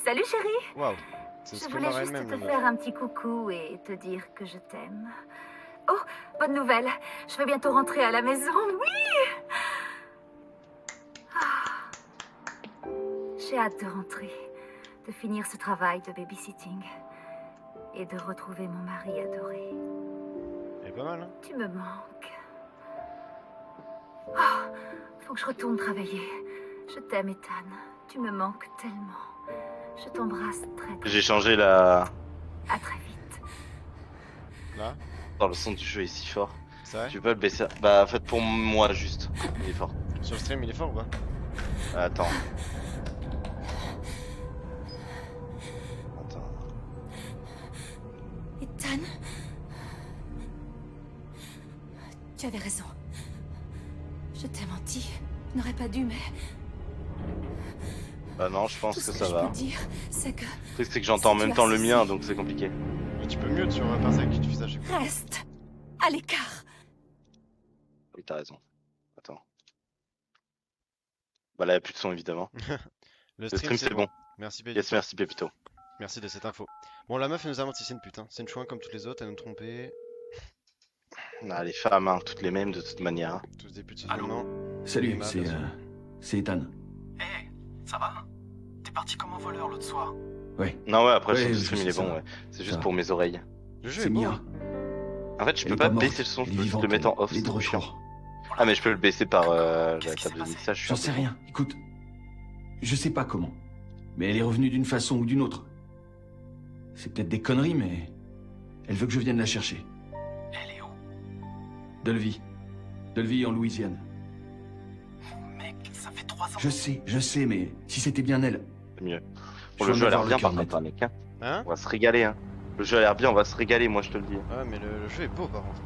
Salut chérie. Waouh. C'est Je ce que voulais m'aurait juste même. te faire un petit coucou et te dire que je t'aime. Oh, bonne nouvelle. Je vais bientôt rentrer à la maison. Oui. J'ai hâte de rentrer, de finir ce travail de babysitting et de retrouver mon mari adoré. Elle est pas mal, hein. Tu me manques. Oh, faut que je retourne travailler. Je t'aime, Ethan. Tu me manques tellement. Je t'embrasse très très J'ai changé la... À très vite. Là. Dans le son du jeu est si fort. C'est vrai. Tu peux le baisser. Bah en fait pour moi juste. Il est fort. Sur le stream, il est fort ou pas? Attends. Attends. Ethan, tu avais raison. Je t'ai menti. Je n'aurais pas dû, mais Bah non, je pense tout ce que que ça je va. peux dire, c'est que Le truc c'est que j'entends en même temps le mien donc c'est compliqué. Mais tu peux mute sur Parsec, tu fais ça chez moi. reste à l'écart. Oui t'as raison. Attends. Bah là y'a plus de son évidemment. Le Le stream c'est bon. Merci Pépito. Yes merci Pépito. Merci de cette info. Bon, la meuf elle nous a menti, c'est une pute. Hein. C'est une chouin comme toutes les autres, elle nous trompait. Ah, les femmes hein, toutes les mêmes de toute manière. Hein. Tous des putes Allô. seulement. Salut, Emma, c'est bien sûr. c'est Ethan. Eh, Ça va? T'es parti comme un voleur l'autre soir. Ouais. Non ouais après Ouais, le son du je stream il sais est bon ça. ouais. C'est juste Ça. pour mes oreilles. Le jeu est C'est beau. Mia. Hein. En fait je Elle peux est pas morte, baisser le son, je elle est peux juste le vivante, mettre en off, elle est c'est de trop chiant. retour. Ah mais je peux le baisser par la Qu'est-ce qui table s'est de passé? mixage. je suis J'en un sais peu- rien. Écoute, je sais pas comment, mais elle est revenue d'une façon ou d'une autre. C'est peut-être des conneries, mais elle veut que je vienne la chercher. elle est où? Delville en Louisiane. Mec, ça fait 3 ans. Je sais, mais si c'était bien elle. C'est mieux. Je Bon, le vais jeu a en l'air avoir bien le par cœur contre, hein, mec. Hein. Hein? On va se régaler. Hein. Le jeu a l'air bien, on va se régaler, moi je te le dis. Ouais, mais le jeu est beau par contre.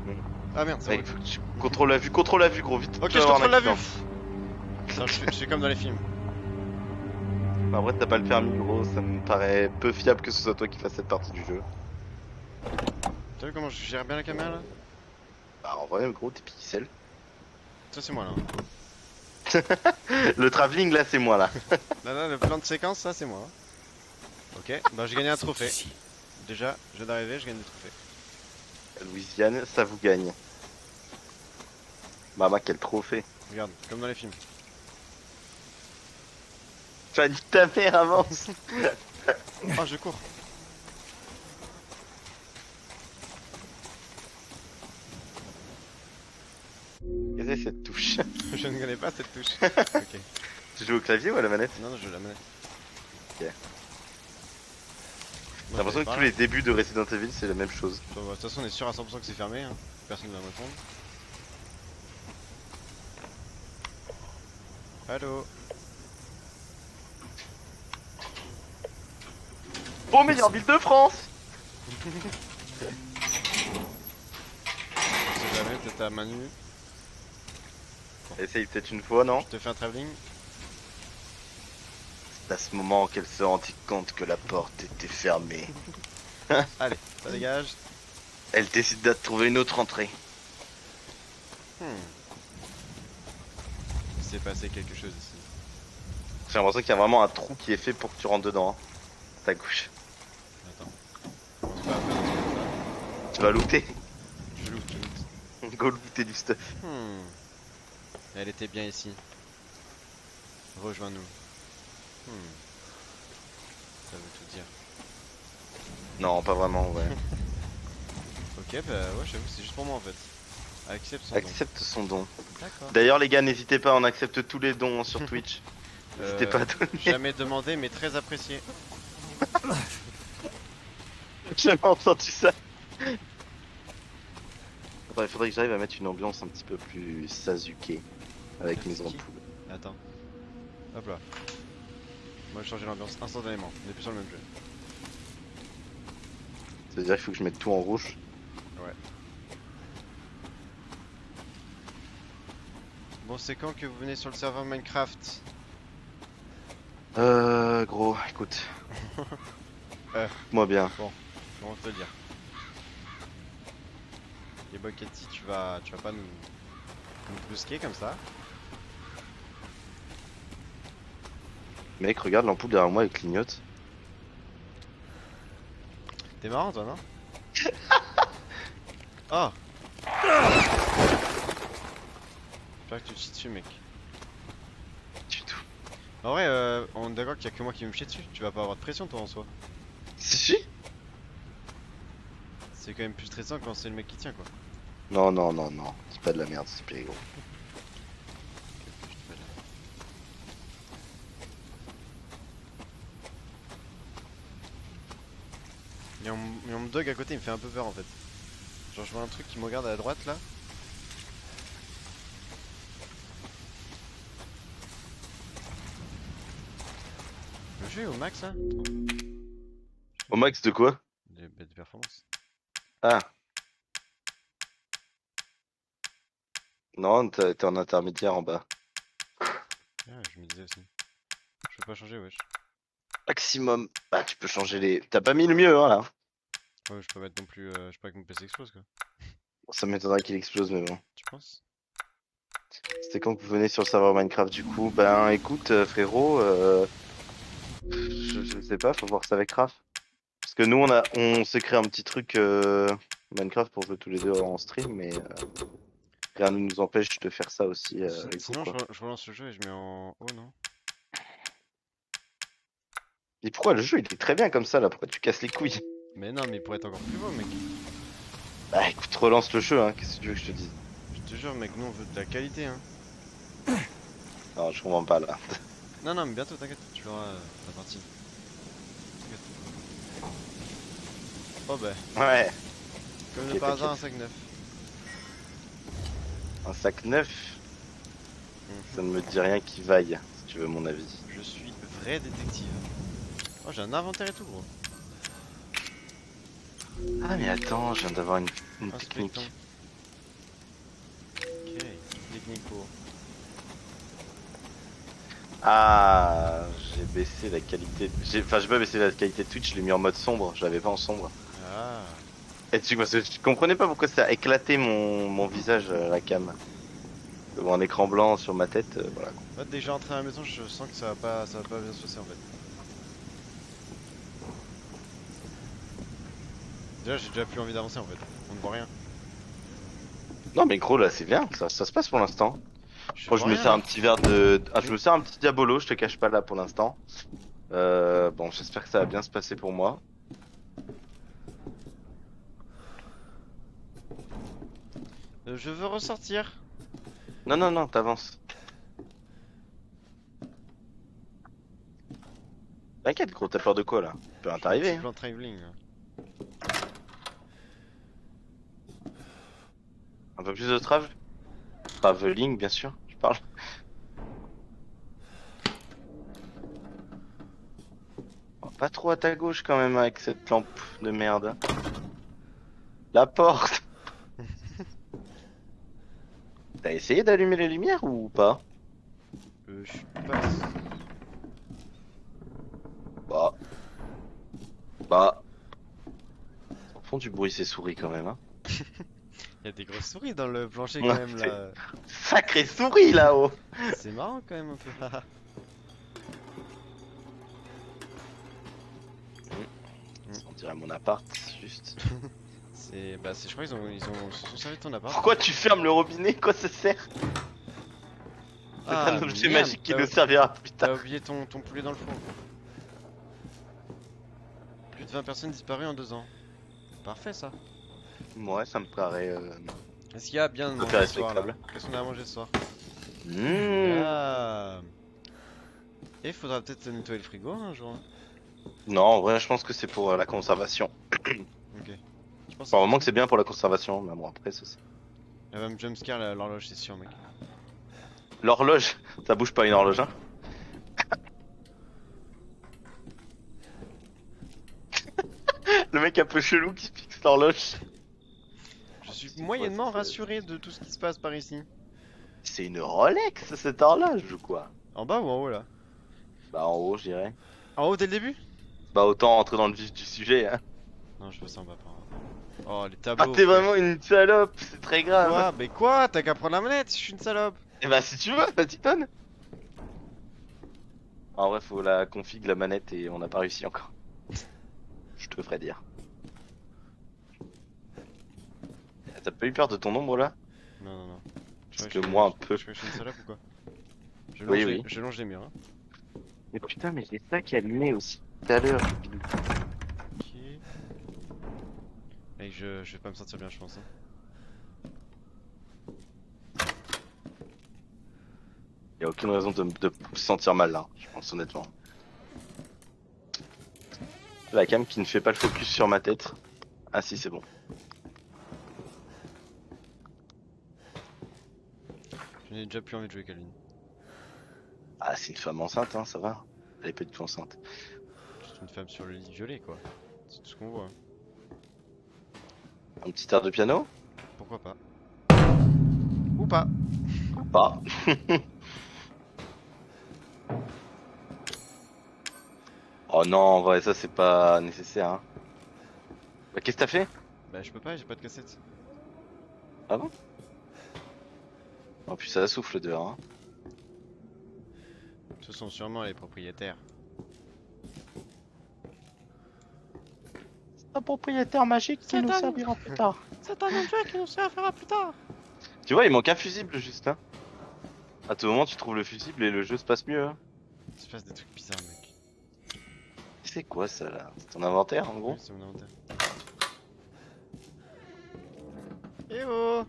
Mm. Ah merde, ça Ouais, roule. il faut que tu contrôles la vue, gros, vite. Ok, tu je vas avoir un contrôle la vue. accident. Putain, je suis comme dans les films. Bah, en vrai, t'as pas le permis, gros, ça me paraît peu fiable que ce soit toi qui fasses cette partie du jeu. T'as vu comment je gère bien la caméra là? Bah, en vrai, gros, t'es pixel. Ça c'est moi là. Le travelling là, c'est moi là. Là, le plan de séquence, ça c'est moi. Ok, bah j'ai gagné un trophée. Ici. Déjà, je viens d'arriver, je gagne des trophées. Louisiane, ça vous gagne. Bah, quel trophée. Regarde, comme dans les films. Tu as dit ta mère, avance. Oh, je cours. Qu'est-ce que c'est cette touche? Je ne connais pas cette touche. Ok. Tu joues au clavier ou à la manette? Non, non, je la manette. Ok. J'ai Moi, l'impression que j'avais tous pas, les débuts de Resident Evil, c'est la même chose. là. De toute façon, on est sûr à 100% que c'est fermé. Hein. Personne ne va me répondre. Allô? Bon, meilleure ville de France! Si jamais, peut-être à Manu. Essaye peut-être une fois, non? Je te fais un travelling. C'est à ce moment qu'elle se rendit compte que la porte était fermée. Allez, ça dégage. Elle décida de trouver une autre entrée. Il s'est passé quelque chose ici. J'ai l'impression qu'il y a vraiment un trou qui est fait pour que tu rentres dedans. Hein. Ta gauche. Attends. Commence pas à faire des trucs comme Tu vas looter. ça. Je loot, je loot. Go looter du stuff. Elle était bien ici. Rejoins-nous. Ça veut tout dire. Non, pas vraiment, ouais. Ok, bah ouais, j'avoue, c'est juste pour moi en fait. Accepte son don. Accepte son don. D'accord. D'ailleurs, les gars, n'hésitez pas, on accepte tous les dons sur Twitch. N'hésitez pas à donner. Jamais demandé, mais très apprécié. J'ai jamais entendu ça. Attends, il faudrait que j'arrive à mettre une ambiance un petit peu plus Sasuke avec mes Sasuke. ampoules. Attends. Hop là. Moi, j'ai changé l'ambiance instantanément. On est plus sur le même jeu. C'est-à-dire qu'il faut que je mette tout en rouge. Ouais. Bon, c'est quand que vous venez sur le serveur Minecraft? Gros, écoute. Euh. Moi bien. Comment te le dire? Et Boketi, tu vas pas nous brusquer comme ça. Mec, regarde l'ampoule derrière moi, elle clignote. T'es marrant toi, non? Oh! J'espère que tu te chies dessus, mec. Du tout. En vrai, on est d'accord qu'il y a que moi qui vais me chier dessus. Tu vas pas avoir de pression toi en soi. Si. C'est quand même plus stressant quand c'est le mec qui tient quoi. Non, non, non, non. C'est pas de la merde, s'il te plaît, gros. Il y a mon dog à côté, il me fait un peu peur en fait. Genre je vois un truc qui me regarde à la droite là. Le jeu est au max là? Au max de quoi? Des performances. Ah. Non, t'es en intermédiaire en bas. Ah, je me disais aussi. Je peux pas changer, wesh. Maximum. Bah, tu peux changer les. T'as pas mis le mieux, hein, là. Ouais, je peux pas mettre non plus. Je peux pas que mon PC explose quoi. Bon, ça m'étonnerait qu'il explose, mais bon. Tu penses? C'était quand que vous venez sur le serveur Minecraft du coup? Ben écoute, frérot, je sais pas, faut voir ça avec Raph. Parce que nous, on s'est créé un petit truc Minecraft pour jouer tous les deux en stream, mais rien ne nous empêche de faire ça aussi avec vous, Sinon, quoi. je relance le jeu et je mets en haut, non? Et pourquoi le jeu il est très bien comme ça là? Pourquoi tu casses les couilles? Mais non, mais il pourrait être encore plus beau, mec. Bah écoute, relance le jeu, hein, qu'est-ce que tu veux que je te dise? Je te jure, mec, nous on veut de la qualité, hein. Non, je comprends pas là. Non, non, mais bientôt, t'inquiète, tu verras la partie. T'inquiète. Oh bah, Ouais, comme Ok, de par hasard, un t'inquiète. sac neuf. un sac neuf, ça ne me dit rien qui vaille, si tu veux mon avis. Je suis vrai détective. Oh, j'ai un inventaire et tout, gros. Ah mais attends, je viens d'avoir une Inspectons. technique. Ok, technique pour. Ah, j'ai baissé la qualité. Enfin, j'ai pas baissé la qualité de Twitch, je l'ai mis en mode sombre. Je l'avais pas en sombre. Ah. Et tu parce que je comprenais pas pourquoi ça a éclaté mon visage à la cam. Devant un écran blanc sur ma tête, voilà. Ouais, dès que j'ai rentré à la maison, je sens que ça va pas bien se passer en fait. Déjà, j'ai déjà plus envie d'avancer en fait. On ne voit rien. Non mais gros là c'est bien, ça se passe pour l'instant. Moi je vois me rien, sers un mec. petit verre de. Ah, je me sers un petit diabolo, je te cache pas là pour l'instant. Bon, j'espère que ça va bien se passer pour moi. Je veux ressortir. Non, non, non, t'avances. T'inquiète gros, t'as peur de quoi là? Peut rien t'arriver. Petit Hein. plan travelling. Là. Un peu plus de travelling bien sûr, je parle. Oh, pas trop à ta gauche quand même avec cette lampe de merde. La porte. T'as essayé d'allumer les lumières ou pas? Je suis pas. Bah. Bah. Au fond du bruit ces souris quand même hein. Il y a des grosses souris dans le plancher Ouais, quand même là. Sacrée souris là-haut. C'est marrant quand même un peu. On dirait mon appart, juste. Je crois ils se sont servis de ton appart. Pourquoi tu fermes le robinet? Quoi ça sert? C'est un objet merde, magique qui nous servira plus T'as tard. oublié ton poulet dans le four. Plus de 20 personnes disparues en 2 ans. Parfait ça. Ouais, ça me paraît Est-ce qu'il y a bien de tout à manger fait ce soir là? respectable. Qu'est-ce qu'on a à manger ce soir? Mmh. Ah. Et faudra peut-être nettoyer le frigo un jour. Hein. Non, en vrai, je pense que c'est pour la conservation. Ok. Je pense Enfin, vraiment que c'est bien pour la conservation, mais bon, après, ça c'est. elle va me jumpscare l'horloge, c'est sûr, mec. L'horloge, ça bouge pas une horloge, hein. Le mec un peu chelou qui fixe l'horloge. Je suis moyennement rassuré de tout ce qui se passe par ici. C'est une Rolex cette horloge ou quoi? En bas ou en haut là? Bah en haut, je dirais. En haut dès le début? Bah autant rentrer dans le vif du sujet, hein. Non, je veux ça en bas par là. Oh, les Ah, tableaux. t'es frère. vraiment une salope, c'est très grave. Quoi? Mais quoi? T'as qu'à prendre la manette, je suis une salope. Et bah si tu veux, vas-y donne. En vrai, faut la config, la manette, et on n'a pas réussi encore. Je te ferai dire. T'as pas eu peur de ton ombre là? Non, non, non. Parce que moi un peu. Je suis une salope ou quoi? Oui, oui. Je longe les murs. Hein. Mais putain, mais j'ai ça qui allumait aussi tout à l'heure. Ok. Mec, je vais pas me sentir bien, je pense. Hein. Y'a aucune raison de me sentir mal là, je pense honnêtement. La cam qui ne fait pas le focus sur ma tête. Ah si, c'est bon. Je n'ai déjà plus envie de jouer, Calvin. Ah, c'est une femme enceinte, hein, ça va. Elle est pas du tout enceinte. C'est une femme sur le lit violet, quoi. C'est tout ce qu'on voit. Hein. Un petit air de piano? Pourquoi pas? Ou pas? Ou pas. Oh non, en vrai, ça c'est pas nécessaire. Hein. Bah, qu'est-ce que t'as fait? Bah, je peux pas, j'ai pas de cassette. Ah bon? Oh, puis ça souffle dehors. Hein. Ce sont sûrement les propriétaires. C'est un propriétaire magique qui nous servira plus tard. C'est un objet qui nous servira plus tard. Tu vois, il manque un fusible juste. Hein. À tout moment, tu trouves le fusible et le jeu se passe mieux. Hein. Il se passe des trucs bizarres, mec. C'est quoi ça là? C'est ton inventaire en gros? Oui, c'est mon inventaire. Eh oh!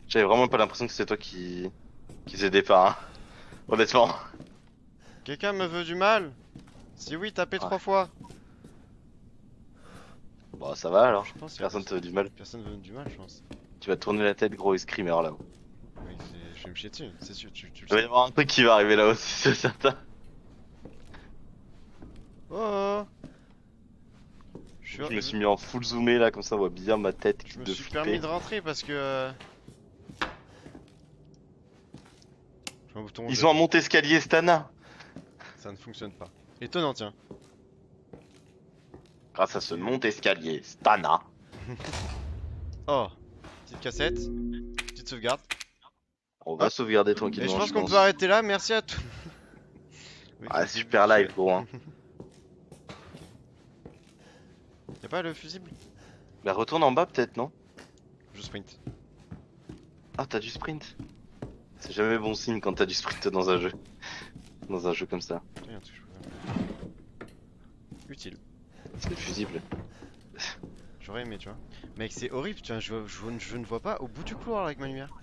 J'avais vraiment pas l'impression que c'était toi qui faisais des pas. Hein. Honnêtement. Quelqu'un me veut du mal? Si oui, tapez 3 fois. Bon, ça va alors. Je pense que Personne te veut du mal. personne veut du mal, je pense. Tu vas tourner la tête, gros, et screamer là-haut. Oui, je vais me chier dessus, c'est sûr, tu le Il va y sais. avoir un truc qui va arriver là aussi, c'est certain. Oh! Je me suis mis en full zoomé là, comme ça on voit bien ma tête Je me de suis flipper. permis de rentrer parce que. Je vois un bouton Ils rouge. ont un monte-escalier Stana. Ça ne fonctionne pas. Étonnant, tiens. Grâce à ce monte-escalier Stana. Oh! Petite cassette. Petite sauvegarde. On va sauvegarder Et tranquillement. je pense qu'on peut arrêter là, merci à tous. Ah, super live gros. Hein. Y'a pas le fusible? Bah retourne en bas peut-être, non? Je sprint. Ah, t'as du sprint. C'est jamais bon signe quand t'as du sprint dans un jeu. Dans un jeu comme ça. Putain, y'a un truc que je peux faire. Utile. C'est le fusible. J'aurais aimé, tu vois. Mec, c'est horrible, tu vois, je ne vois pas au bout du couloir là, avec ma lumière.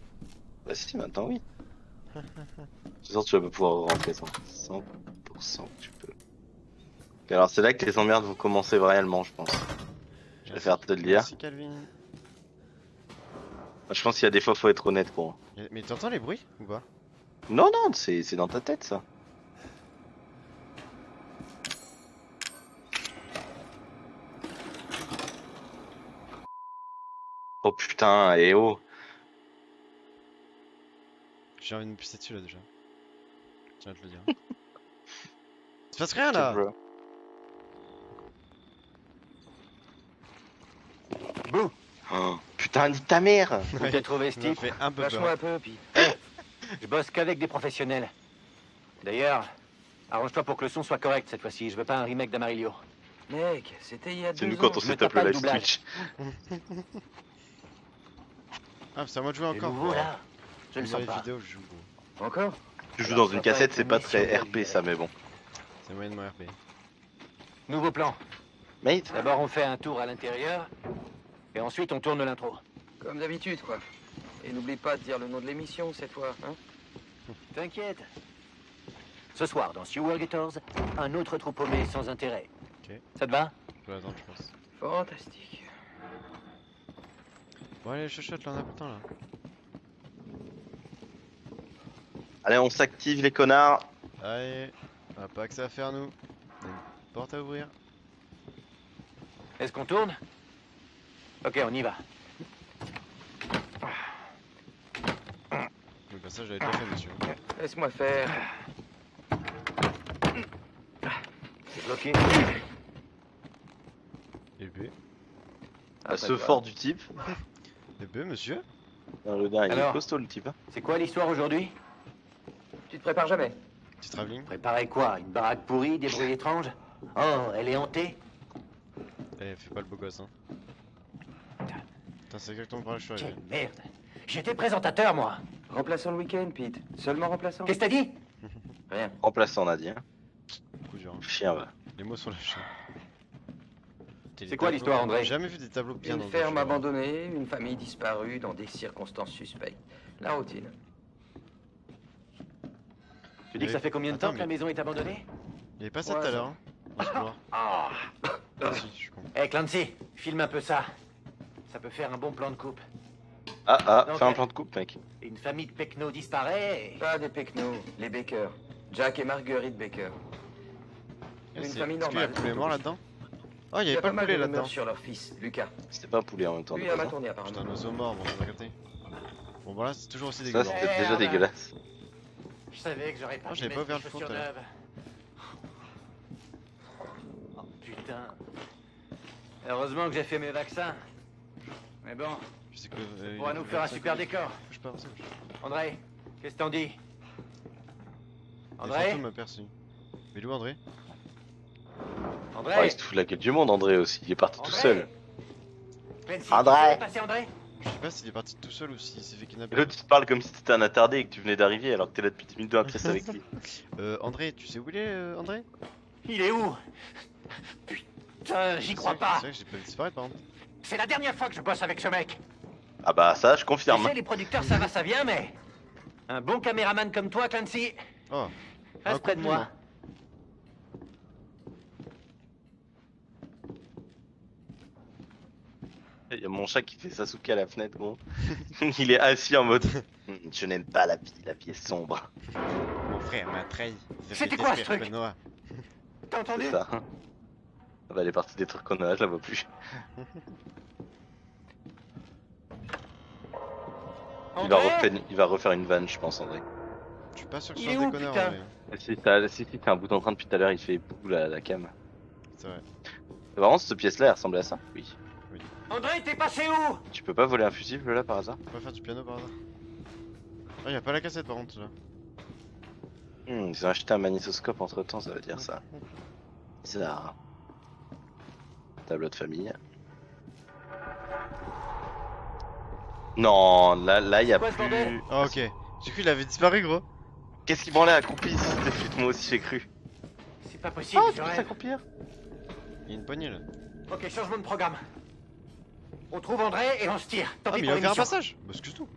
Bah si, maintenant oui. C'est sûr tu vas pas pouvoir rentrer 100% tu peux. Et alors c'est là que les emmerdes vont commencer réellement je pense. Je vais faire te le dire. Merci Calvin. Je pense qu'il y a des fois faut être honnête quoi. Mais t'entends les bruits ou pas? Non non, c'est dans ta tête ça. Oh putain, et oh. J'ai envie de me pisser dessus là déjà. Tiens, je te le dire. Tu fasses rien là! Bouh! Oh, putain, nique ta mère! Vous t'es trouvé ce Ça m'a type? fait un peu Lâche-moi peur. un peu, puis... Je bosse qu'avec des professionnels. D'ailleurs, arrange-toi pour que le son soit correct cette fois-ci. Je veux pas un remake d'Amarillo. Mec, c'était il y a 2 C'est ans. nous quand on je me s'est tape tapé pas le le live doublage. Twitch. Ah, c'est à moi de jouer C'est encore. nouveau, là? Je le Dans sens les pas. vidéos, je joue gros. Encore? Tu joues dans une cassette, c'est pas très RP ça, mais bon. C'est moyennement RP. Nouveau plan. Mate, D'abord, on fait un tour à l'intérieur. Et ensuite, on tourne l'intro. Comme d'habitude, quoi. Et n'oublie pas de dire le nom de l'émission cette fois, hein? T'inquiète. Ce soir, dans Sewer Gators, un autre trou paumé sans intérêt. Ok. Ça te va? Je vais attendre, je pense. Fantastique. Bon, allez, chuchote là, on a pas le temps là. allez, on s'active les connards. Allez, on a pas que ça à faire nous. On a une porte à ouvrir. Est-ce qu'on tourne? Ok, on y va. Donc, bah, ça, j'avais déjà fait, monsieur. Laisse-moi faire. C'est bloqué. Et B. À ce fort du type. Et B, monsieur? Le gars, il est Alors costaud le type. Hein. C'est quoi l'histoire aujourd'hui? Tu te prépares jamais. Petit travelling. Préparer quoi? Une baraque pourrie, des bruits étranges? Oh, elle est hantée? Eh, fais pas le beau gosse, hein. Putain, c'est exactement par là que je suis Quelle arrivé. merde! J'étais présentateur, moi! Remplaçant le week-end, Pete. Seulement remplaçant. Qu'est-ce que t'as dit? Rien. Remplaçant, on a dit. Hein. Coup dur, hein. Chien, va. Les mots sont lâchés. C'est quoi l'histoire, André? J'ai jamais vu des tableaux bien Une dans ferme abandonnée, une famille disparue dans des circonstances suspectes. La routine. Tu dis que ça fait combien de Attends, temps que la maison est abandonnée? Il y avait pas ça tout 3 à l'heure, ans. hein. Dans ce couloir. Ah! Ah si, je suis con. Eh, Clancy, filme un peu ça. Ça peut faire un bon plan de coupe. Ah, Donc, fais un plan de coupe, mec. Une famille de pecnos disparaît et... Pas des Pecnos, les Baker. Jack et Marguerite Baker. Eh, Une c'est- famille Est-ce qu'il y a normale. le poulet mort là-dedans? Oh, il y Il y avait a pas pas le mal poulet de là-dedans. rumeurs sur leur fils, Lucas. C'était pas un poulet en même temps. Lui de a toute ma façon. tournée Putain, un apparemment. oiseau mort, bon, on va capter. Bon, voilà, c'est toujours aussi Ça, dégueulasse. c'était déjà Merde. dégueulasse. Je savais que j'aurais pas Oh, pu j'avais mettre pas ouvert des le four, chaussures tout à l'heure. neuves. Oh, putain. Heureusement que j'ai fait mes vaccins. Mais bon, Je sais que. ça pourra nous faire un super décor. Bouge pas, bouge pas. André, qu'est-ce que t'en dis? Les André? fantômes m'aperçus. Mais où André? André? Oh, il se fout de la gueule du monde, André aussi. Il est parti tout André seul. Clancy, André. qu'est-ce qui s'est passé, André? Je sais pas s'il est parti tout seul ou s'il s'est fait Et kidnapper. l'autre, tu te parles comme si t'étais un attardé et que tu venais d'arriver alors que t'es là depuis 10 minutes dans la pièce avec lui. André, tu sais où il est, André? Il est où? Putain, j'y crois pas. C'est vrai que j'ai pas vu disparaître par contre. C'est la dernière fois que je bosse avec ce mec. Ah bah ça, je Tu confirme. sais, les producteurs, ça va, ça vient, mais... Un bon caméraman comme toi, Clancy, Oh, reste près de moi. Il y a mon chat qui fait Sasuke à la fenêtre, gros. Il est assis en mode je n'aime pas la vie est sombre. mon frère m'a trahi. C'était quoi, ce truc? Benoît. T'as entendu? C'est ça. Ah bah, elle est partie des trucs qu'on a, je la vois plus. André? Il va refaire une vanne, je pense, André. Je suis pas sûr que ce Il soit est un où, déconneur, putain? André. Si, t'as un bout en train depuis tout à l'heure, il fait bouh la cam. C'est vrai. C'est marrant, cette pièce-là, elle ressemblait à ça? Oui. André, t'es passé où? Tu peux pas voler un fusible là par hasard? On peut faire du piano par hasard. Ah, y a pas la cassette par contre là. Ils ont acheté un magnétoscope entre temps, ça veut dire ça. C'est là. Tableau de famille. Non, là y a quoi ce bordel? plus. Ah, ok. J'ai cru qu'il avait disparu, gros. Qu'est-ce qui branlait accroupi ici? Moi aussi j'ai cru. C'est pas possible, Oh, je tu peux rêve. s'accroupir? Il y a une poignée là. Ok, changement de programme. On trouve André et on se tire. Tant Ah, pis mais il pour a ouvert un l'émission. passage. Bah, excuse-nous.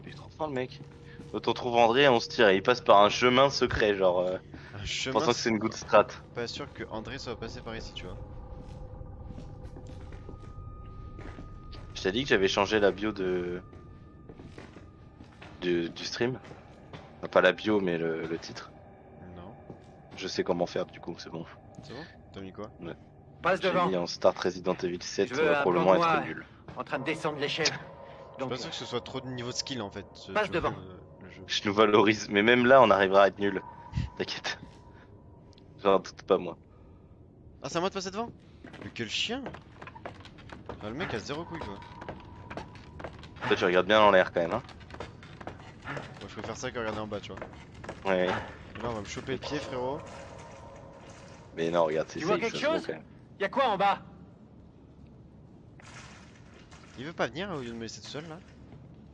Il est trop fort le mec. Quand on trouve André et on se tire, et il passe par un chemin secret, genre. Un chemin. Pensant que c'est une good strat. Pas sûr que André soit passé par ici, tu vois. Je t'ai dit que j'avais changé la bio du stream. Enfin, pas la bio, mais le titre. Non. Je sais comment faire, du coup, c'est bon. C'est bon? T'as mis quoi? Passe J'ai devant, mis en Start Resident Evil 7, Je veux un probablement plan être noir. nul. en train de descendre l'échelle. Je suis Donc, pas sûr que ce soit trop de niveau de skill en fait. Passe tu vois, devant. le jeu. Je nous valorise, mais même là, on arrivera à être nul. T'inquiète. J'en doute pas, moi. Ah, c'est à moi de passer devant? Mais quel chien! Ah, le mec a zéro couille quoi. Toi, tu regardes bien en l'air quand même, hein. Moi je préfère ça que regarder en bas, tu vois. Ouais. Et là, on va me choper le pied, frérot. Mais non, regarde, c'est Tu vois safe, quelque c'est bon, chose quand même. y a quoi en bas? Il veut pas venir au lieu de me laisser tout seul là?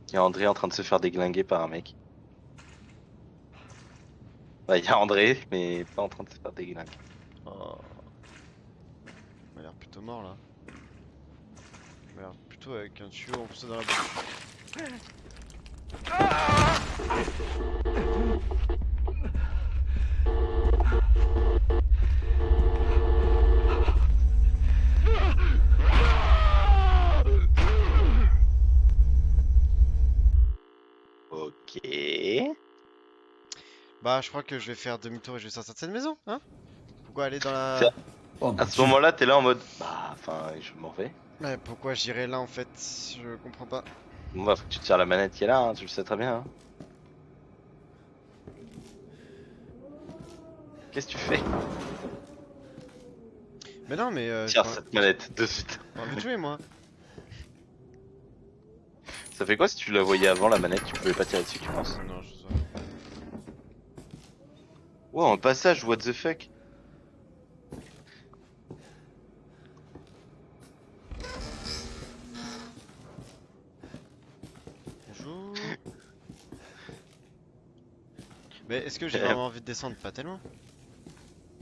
Il y a André en train de se faire déglinguer par un mec. Bah, il y a André, mais pas en train de se faire déglinguer. Oh. Il m'a l'air plutôt mort là. Il m'a l'air plutôt avec un tuyau en plus dans la bouche. Ok. Bah, je crois que je vais faire demi-tour et je vais sortir de cette maison, hein? Pourquoi aller dans la. C'est- Oh, mon À ce Dieu. moment-là, t'es là en mode. Bah, enfin, je m'en vais. Ouais, pourquoi j'irai là en fait? Je comprends pas. Bon, bah, faut que tu tires la manette qui est là, hein, tu le sais très bien. Hein. Qu'est-ce que tu fais? Mais non, mais. Tire j'ai cette manette de suite. pas envie de jouer moi. Ça Ça fait quoi si tu la voyais avant la manette, tu pouvais pas tirer dessus, tu penses? Non, je sais. Wow, un passage, what the fuck? Bonjour. Mais est-ce que j'ai vraiment envie de descendre? Pas tellement.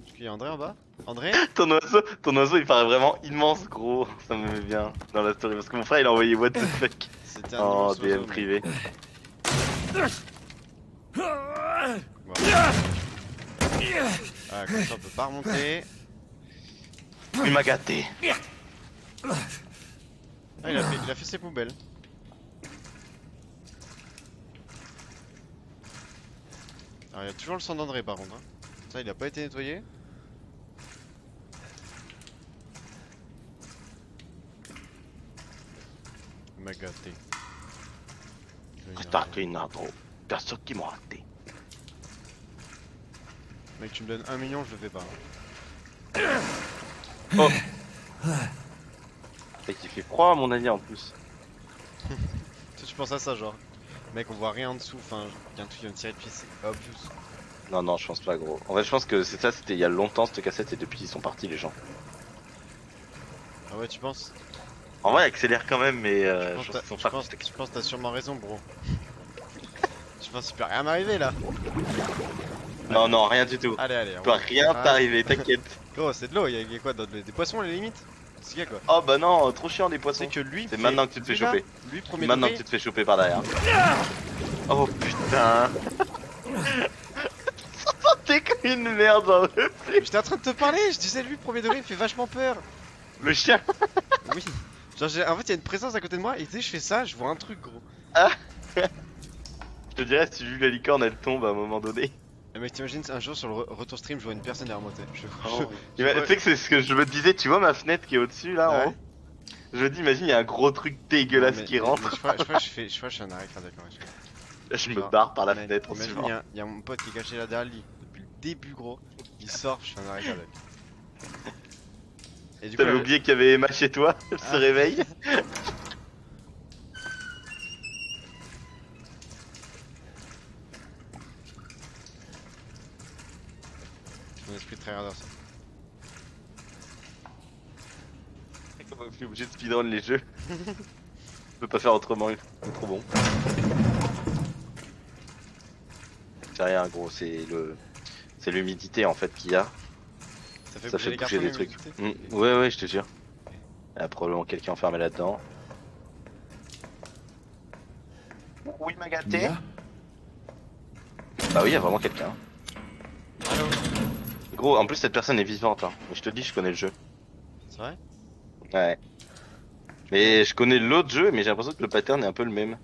Est-ce qu'il y a André en bas? André? Ton oiseau il paraît vraiment immense gros, ça me met bien dans la story parce que mon frère il a envoyé what the fuck C'était un en immense oiseau, DM privé. Voilà. Ah, comme ça on peut pas remonter. Il m'a gâté. Ah, il a fait ses poubelles. Alors il y a toujours le sang d'André par contre. Hein. Ça il a pas été nettoyé. Il m'a gâté. T'as une intro. Personne qui m'a raté. Mec tu me donnes 1 million je le fais pas. Oh. Et qu'il fait froid à mon avis en plus. Toi tu penses à ça genre. Mec on voit rien en dessous, enfin il y a un truc qui vient de tirer depuis, c'est obvious. Non non je pense pas gros. En fait je pense que c'est ça, c'était il y a longtemps cette cassette et depuis ils sont partis les gens. Ah ouais tu penses? En vrai accélère quand même mais Je pense que t'as sûrement raison bro. Je pense qu'il peut rien m'arriver là. Non non rien du tout. Allez, Il peut rien t'arriver, t'inquiète. Gros c'est de l'eau, il y a quoi d'autre? Des poissons à la limite? C'est qu'il y a quoi? Oh bah non, trop chiant des poissons. C'est que lui. C'est maintenant que tu te fais lui, là, choper. Lui premier Maintenant que degré. tu te fais choper par derrière. Oh putain. T'es comme une merde dans le J'étais en train de te parler, je disais lui premier degré il me fait vachement peur. Le chien. Oui. Genre en fait il y a une présence à côté de moi et tu sais je fais ça, je vois un truc gros. Je te dirais si vu la licorne elle tombe à un moment donné. Et mec t'imagines un jour sur le retour stream je vois une personne derrière moi tu sais. Tu sais que c'est ce que je me disais, tu vois ma fenêtre qui est au-dessus là en Ouais. haut. Je me dis imagine il y a un gros truc dégueulasse qui rentre. Je crois que je fais un arrêt cardiaque en vrai. Là, je me barre par la Mec, fenêtre en imagine suivant. il y a mon pote qui est caché là derrière lui depuis le début gros. Il sort, je fais un arrêt cardiaque. Et du coup T'avais oublié qu'il y avait Emma chez toi, elle se réveille. mon esprit de tryharder ça. Je suis obligé de speedrun les jeux. Je peux pas faire autrement, c'est trop bon. C'est rien gros, c'est l'humidité en fait qu'il y a. Ça fait les bouger des cartons, trucs. l'humidité. Ouais je te jure. Il y a probablement quelqu'un enfermé là-dedans. Oui m'a gâté. Mia? Bah oui, il y a vraiment quelqu'un. Allô? Gros, en plus cette personne est vivante hein. Mais je te dis, je connais le jeu. C'est vrai? Ouais. Mais je connais l'autre jeu, mais j'ai l'impression que le pattern est un peu le même.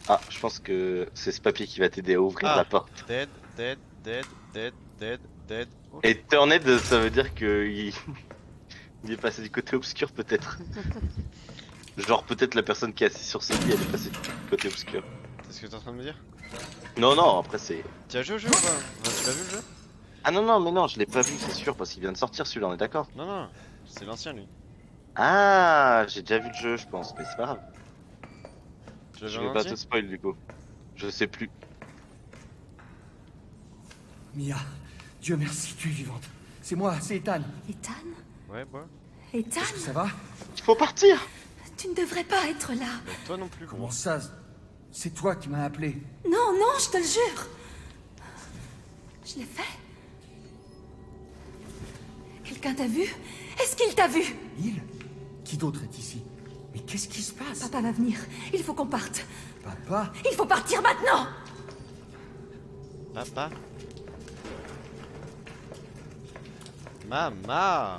Ah, je pense que c'est ce papier qui va t'aider à ouvrir Ah. la porte. Dead. Oh. Et Turned, ça veut dire que il est passé du côté obscur peut-être. Genre peut-être la personne qui est assise sur ce lit, elle est passée du côté obscur. C'est ce que t'es en train de me dire? Non, après c'est... Tu as joué au jeu ou pas? Enfin, tu l'as vu le jeu? Ah non, mais non, je l'ai pas vu, c'est sûr, parce qu'il vient de sortir celui-là, on est d'accord. Non, c'est l'ancien lui. Ah, j'ai déjà vu le jeu, je pense, mais c'est pas grave. Tu l'as Je vu en vais pas entier? te spoil du coup. Je sais plus. Mia, Dieu merci, tu es vivante. C'est moi, c'est Ethan. Ethan? Ouais, bah. Ethan? Est-ce que ça va? Il faut partir. Tu ne devrais pas être là. Mais toi non plus, Comment gros. ça? C'est toi qui m'as appelé. Non, je te le jure. Je l'ai fait. Quelqu'un t'a vu? Est-ce qu'il t'a vu? Il? Qui d'autre est ici? Mais qu'est-ce qui se passe? Papa va venir. Il faut qu'on parte. Papa? Il faut partir maintenant. Papa. Maman.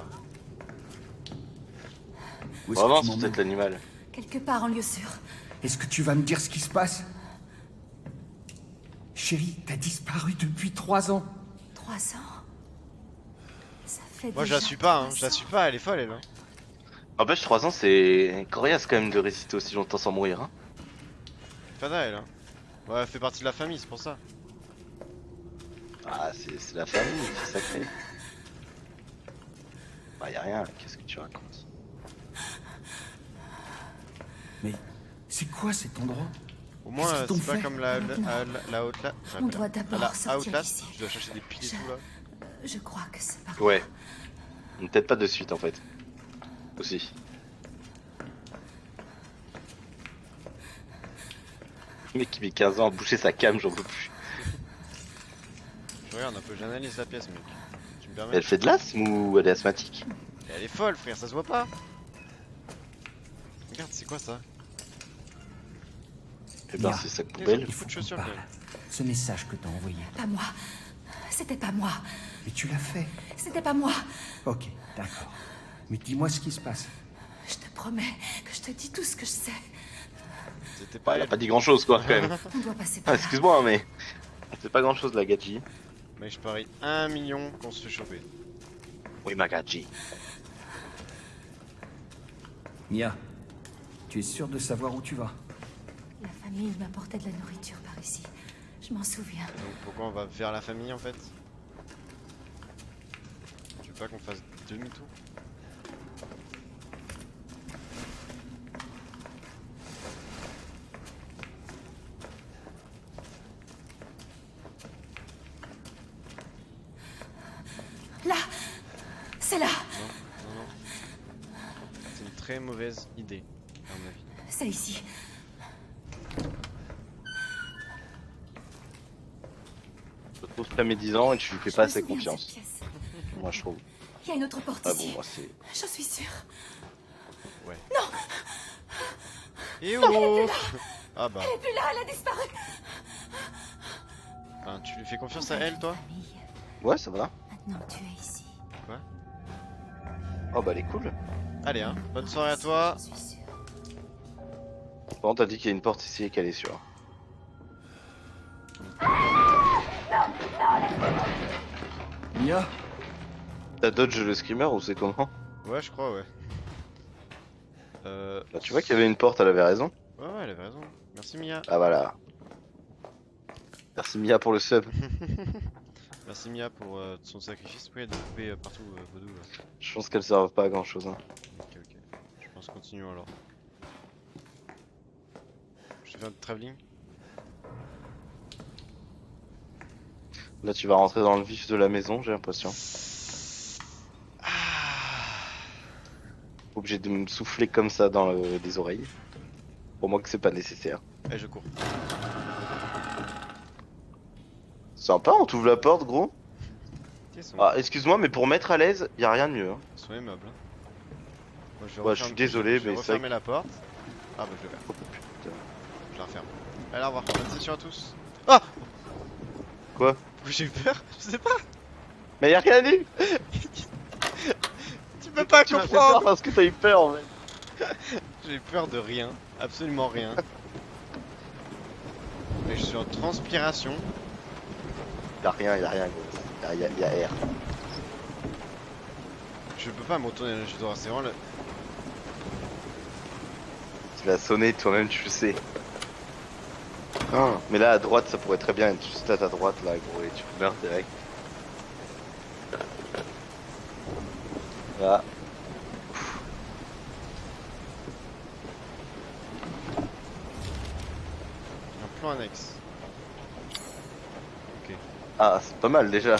Où est-ce Vraiment, que tu c'est m'emmènes? peut-être l'animal. Quelque part en lieu sûr. Est-ce que tu vas me dire ce qui se passe? Chérie, t'as disparu depuis 3 ans. 3 ans. Ça fait Moi je déjà la suis pas, 3 je la ans. suis pas, elle est folle elle. Hein. N'empêche, 3 ans, c'est coriace quand même de résister aussi longtemps sans mourir. Hein. Fada elle. Hein. Ouais, elle fait partie de la famille, c'est pour ça. Ah, c'est la famille, c'est sacré. Bah, y'a rien, qu'est-ce que tu racontes? Mais c'est quoi cet endroit? Au moins, Qu'est-ce qu'ils t'ont c'est pas fait? comme la Outlast. On doit d'abord La sortir Outlast, d'ici. tu dois chercher des piles et Je- tout là. Je crois que c'est par Ouais. Peut-être pas de suite en fait. Aussi. Le mec qui met 15 ans à boucher sa cam, j'en peux plus. Je regarde un peu, j'analyse la pièce, mec. Tu me permets? Elle fait de l'asthme ou elle est asthmatique? Et elle est folle, frère, ça se voit pas. Regarde, c'est quoi ça? Eh ben Mia, c'est sa Les poubelle. autres, il faut de chaussures, qu'on quand parle. même. Ce message que t'as envoyé. Pas moi. C'était pas moi. Mais tu l'as fait. C'était pas moi. Ok, d'accord. Mais dis-moi ce qui se passe. Je te promets que je te dis tout ce que je sais. C'était Bah, pas elle a elle. pas dit grand chose quoi quand même. On doit passer Ah, par là. excuse-moi mais. C'est pas grand chose la Gadji. Mais je parie 1 million qu'on se fait choper. Oui ma Gadji. Mia, tu es sûre de savoir où tu vas? La famille m'apportait de la nourriture par ici. Je m'en souviens. Donc pourquoi on va vers la famille en fait? Tu veux pas qu'on fasse demi-tour? Là. C'est là. Non, non, non. C'est une très mauvaise idée, à mon avis. C'est ici. Je te trouve très médisant et tu lui fais Je pas me assez souviens de cette confiance. pièce. Moi je trouve. Il y a une autre porte Ah bon ici. moi c'est. Je suis sûre. Ouais. Non. Et oh Ah bah, Elle est plus là. Elle a disparu. enfin, tu lui fais confiance à elle toi? Famille. Ouais ça va. Maintenant tu es ici. Oh bah elle est cool. Allez hein, bonne soirée à toi. Je suis sûre. Bon t'as dit qu'il y a une porte ici et qu'elle est sûre. Mia? T'as dodge le screamer ou c'est comment? Ouais, je crois, ouais. Bah, tu vois qu'il y avait une porte, elle avait raison. Ouais, ouais, elle avait raison. Merci Mia. Ah voilà. Merci Mia pour le sub. Merci Mia pour son sacrifice. Oui, elle a coupé partout Vodou. Là. Je pense qu'elles servent pas à grand chose. Hein. Ok, ok. Je pense continuons alors. Je te fais un travelling. Là tu vas rentrer dans le vif de la maison, j'ai l'impression. Obligé de me souffler comme ça dans les oreilles. Pour moi que c'est pas nécessaire. Et je cours. Sympa, on t'ouvre la porte gros. Tiens, Ah excuse-moi mais pour mettre à l'aise, y a rien de mieux. Hein. Son aimables. Hein. Moi, Ouais, je suis désolé, je vais mais c'est refermer la porte. Ah bah je vais faire. Oh, putain. Je la referme. Allez, au revoir. Bonne session à tous. Ah Quoi? Pourquoi j'ai eu peur? Je sais pas. Mais y a rien eu. Tu peux pas Tu m'as fait peur comprendre. parce que t'as eu peur en fait. J'ai eu peur de rien. Absolument rien. Et je suis en transpiration. Y'a rien gros. Y a air. Je peux pas me retourner là, je dois c'est vraiment le... Tu l'as sonné toi-même, tu le sais. Ah, mais là à droite ça pourrait très bien être juste à ta droite là gros et tu meurs direct. Là. un plan annexe. Ok. Ah c'est pas mal déjà.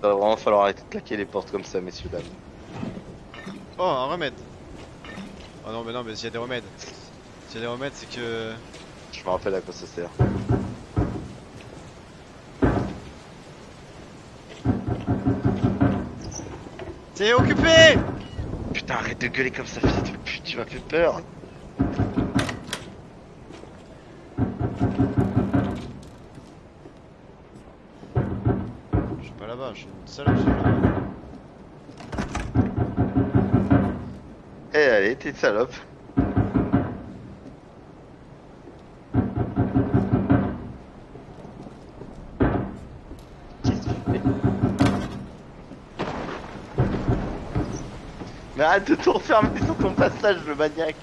Ça va vraiment falloir arrêter de claquer les portes comme ça messieurs dames. Oh, un remède. Oh non, mais s'il y a des remèdes. S'il y a des remèdes, c'est que... Je me rappelle à quoi ça sert. C'est occupé. Putain arrête de gueuler comme ça fils de pute, tu m'as fait peur. Je suis pas là-bas, je suis une salope, je suis là-bas. Eh allez, t'es une salope. Qu'est-ce que tu fais? Mais arrête de tout refermer sur ton passage, le maniaque.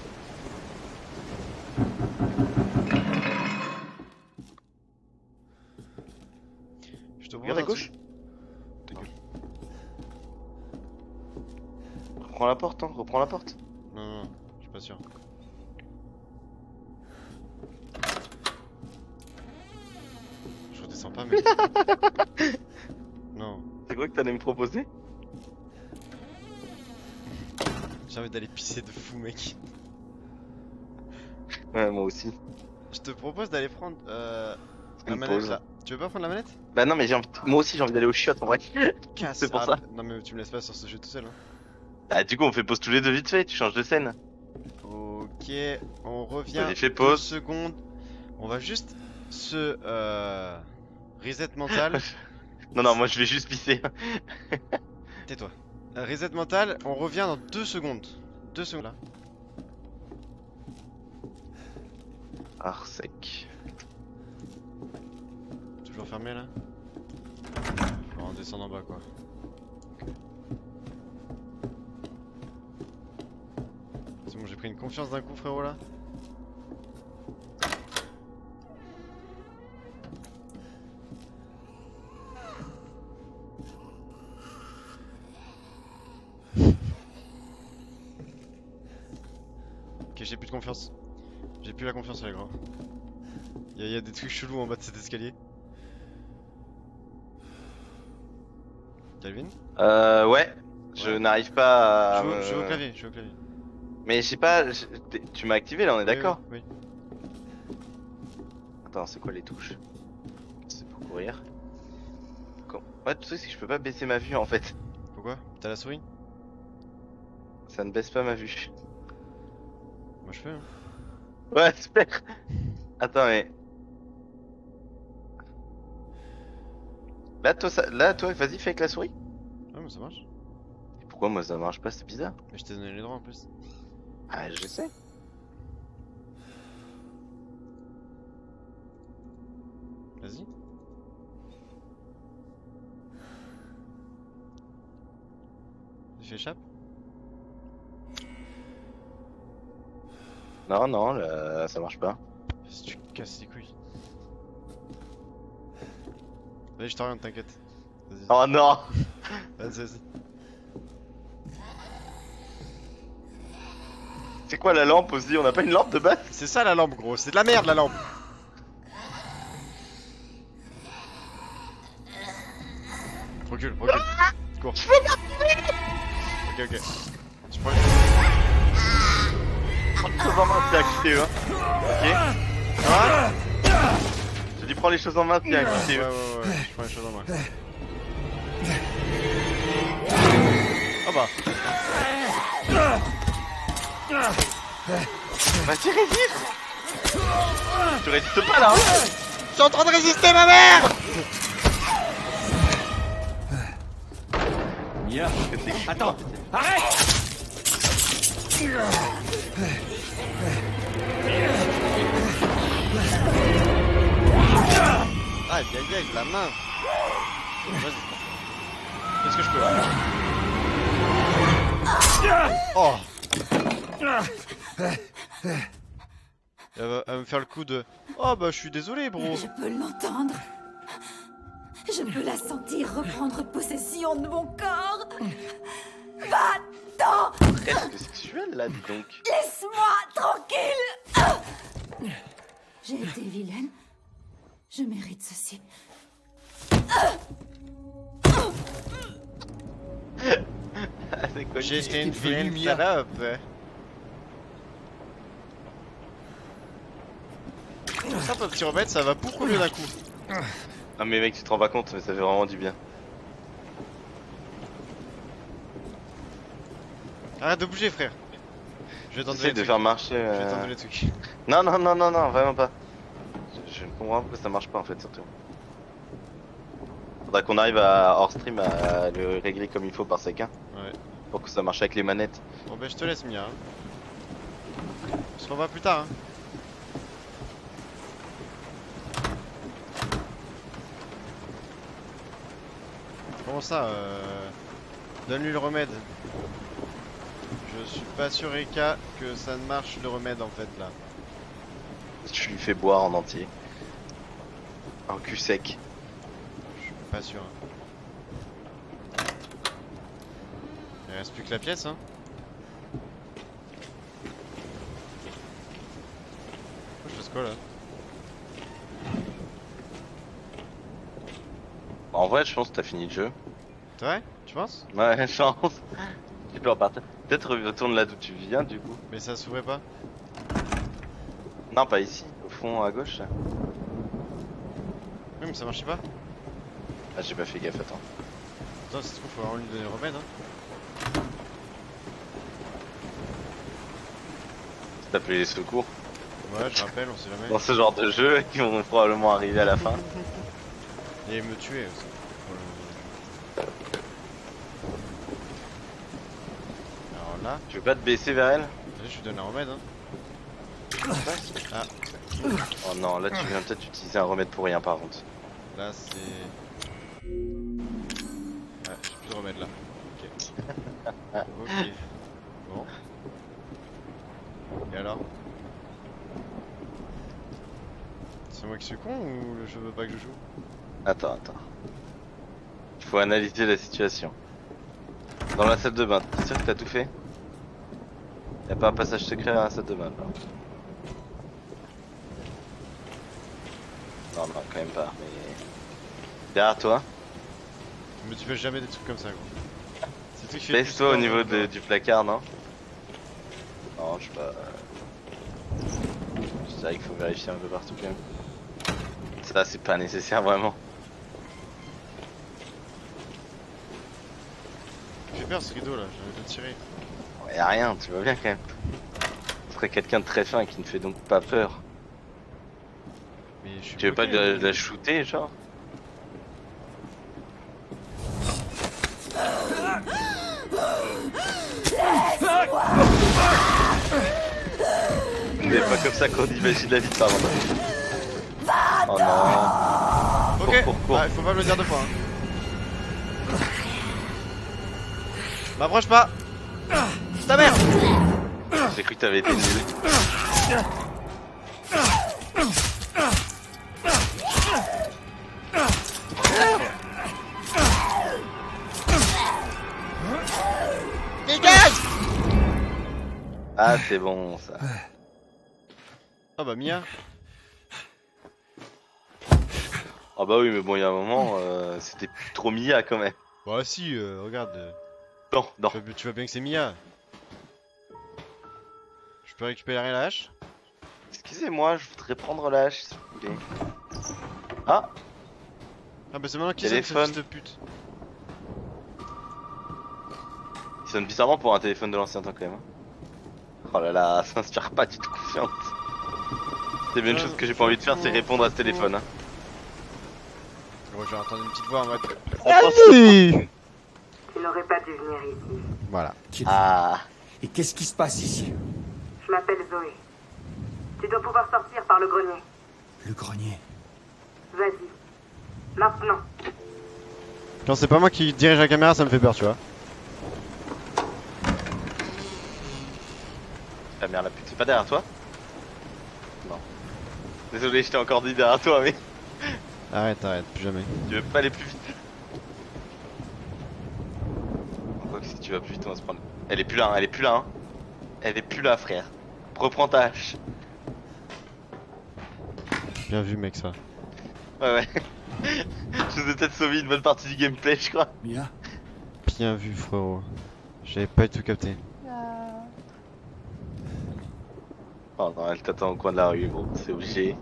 reprends la porte, hein, reprends la porte. Non, non, je suis pas sûr. Je redescends pas, mec. Non, C'est quoi que t'allais me proposer? j'ai envie d'aller pisser de fou, mec. Ouais, moi aussi. Je te propose d'aller prendre la Une manette pause. là. Tu veux pas prendre la manette? Bah non, mais moi aussi j'ai envie d'aller au chiottes en vrai. Casse. C'est pour Ah, ça. Non, mais tu me laisses pas sur ce jeu tout seul. Hein. Bah du coup on fait pause tous les deux vite fait, tu changes de scène. Ok, on revient. Vas-y, fais 2 pause. secondes. On va juste se reset mental. Non, non, moi je vais juste pisser. Tais-toi. Reset mental, on revient dans 2 secondes. 2 secondes là. Arsec. Toujours fermé là. Faut en descendre en bas quoi. C'est bon, j'ai pris une confiance d'un coup frérot là. Ok, j'ai plus de confiance. J'ai plus la confiance avec gros. Y a des trucs chelous en bas de cet escalier. Calvin? Ouais. Je Ouais. n'arrive pas à. Je vais au clavier, je vais au clavier. Mais je sais pas, tu m'as activé là, on est Oui, d'accord? Oui. Attends, c'est quoi les touches? C'est pour courir. Ouais, tu sais, c'est que je peux pas baisser ma vue en fait. Pourquoi? T'as la souris? Ça ne baisse pas ma vue. Moi je peux. Hein. Ouais, super. Attends, mais. Là, toi, vas-y, fais avec la souris. Ouais, mais ça marche. Et pourquoi moi ça marche pas? C'est bizarre. Mais je t'ai donné les droits en plus. Ah, je sais. Vas-y. Tu échappes? Non, non, là, ça marche pas. Si tu casses les couilles. Vas-y, je t'oriente, t'inquiète. Vas-y. Oh non! Vas-y. C'est quoi la lampe aussi? On n'a pas une lampe de base? C'est ça la lampe, gros. C'est de la merde la lampe. Recule. Cours. Ok. Je prends Prends les choses en main, c'est acquitté, hein. Ok? Ah Je dis prends les choses en main, c'est acquitté. Ouais, je prends les choses en main. Oh bah. Vas-y, résiste! Tu résistes pas là, hein? Je suis en train de résister, ma mère! Mia, C'est attends, arrête! Ah, aïe, la main! Vas-y. Qu'est-ce que je peux là? Oh! Elle va me faire le coup de... Oh bah je suis désolé bro! Je peux l'entendre. Je peux la sentir reprendre possession de mon corps. Va-t'en! presque sexuel là, dis donc. Laisse-moi tranquille. J'ai été vilaine. Je mérite ceci. Ah, c'est quoi? J'ai une devenu, vilaine Mia? salope! Ça, ton petit remède, ça va beaucoup mieux d'un coup. Non mais mec, tu te rends pas compte, mais ça fait vraiment du bien. Arrête de bouger, frère. Je vais t'en donner J'essaie les de trucs. faire marcher. Je vais t'en donner les trucs. Non, vraiment pas. Je ne comprends pas pourquoi ça marche pas en fait, surtout. Faudra qu'on arrive à hors stream à le régler comme il faut par chacun. Ouais. Pour que ça marche avec les manettes. Bon bah je te laisse Mia. Hein. On se revoit plus tard. Hein. Comment ça Donne-lui le remède. Je suis pas sûr Eka que ça ne marche le remède en fait là. Je lui fais boire en entier. Un cul sec. Je suis pas sûr. Il reste plus que la pièce hein. passe quoi là? En vrai, je pense que t'as fini le jeu. C'est vrai? Tu penses? Ouais, chance. Tu peux repartir. Peut-être retourne là d'où tu viens du coup. Mais ça s'ouvrait pas? Non, pas ici, au fond à gauche. Là. Oui, mais ça marchait pas? Ah, j'ai pas fait gaffe, attends. Attends, ça se trouve, faut vraiment lui donner le remède, hein. T'as appelé les secours. Ouais, je rappelle, on sait jamais. Dans ce genre de jeu, qui vont probablement arriver à la fin. Et me tuer aussi. Alors là, Tu veux pas te baisser vers elle? je lui donne un remède, hein. Ah, Oh non, là tu viens peut-être utiliser un remède pour rien par contre. là c'est... Ouais, j'ai plus de remède là. Ok. Ok. Bon. Et alors? C'est moi qui suis con ou je veux pas que je joue? Attends. Il faut analyser la situation. Dans la salle de bain, t'es sûr que t'as tout fait? Y'a pas un passage secret dans la salle de bain là? Non, quand même pas, mais... Derrière toi, Mais tu fais jamais des trucs comme ça, gros. C'est toi qui fais baisse-toi au plus niveau peur, du placard, non? Non, je sais pas... Je dirais qu'il faut vérifier un peu partout quand même. Ça, c'est pas nécessaire vraiment. J'ai peur ce rideau là, j'avais pas tiré. Y'a rien, tu vois bien quand même. Ce serait quelqu'un de très fin qui ne fait donc pas peur. Mais je suis Tu veux pas bloqué, la shooter, genre? C'est pas comme ça qu'on imagine la vie de parent. Oh non. Ok, Cours. Ah, il faut pas me le dire deux fois. Hein. M'approche pas. Ta mère. J'ai cru que t'avais été nul. Dégage. Ah, c'est bon ça. Ah bah Mia. Ah bah oui, mais bon, il y a un moment, c'était plus trop Mia quand même. Bah si, regarde. Non. Tu vois bien que c'est Mia. Je peux récupérer la hache? Excusez-moi, je voudrais prendre la hache s'il vous plaît. Ah, Ah bah c'est maintenant qu'il sonne ce Téléphone. fils de pute. il sonne bizarrement pour un téléphone de l'ancien temps quand même. Oh là là, ça inspire pas du tout confiance. C'est bien une chose que j'ai pas envie de faire, c'est répondre à ce téléphone. Hein. Bon, je vais entendre une petite voix en mode... Tu n'aurais pas dû venir ici. Voilà. Ah, Et qu'est-ce qui se passe ici? Je m'appelle Zoé. Tu dois pouvoir sortir par le grenier. Le grenier. Vas-y. Maintenant. Quand c'est pas moi qui dirige la caméra, ça me fait peur, tu vois. la merde la pute, c'est pas derrière toi? Non. Désolé, je t'ai encore dit derrière toi, mais Arrête, plus jamais. tu veux pas aller plus vite. Quoi que si tu vas plus vite, on va se prendre. Elle est plus là, hein. Elle est plus là, frère. Reprends ta hache. Bien vu, mec, ça. Ouais. Je vous ai peut-être sauvé une bonne partie du gameplay, je crois. Mia? Bien vu, frérot. J'avais pas du tout capté. Oh non, elle t'attend au coin de la rue, bon, c'est obligé.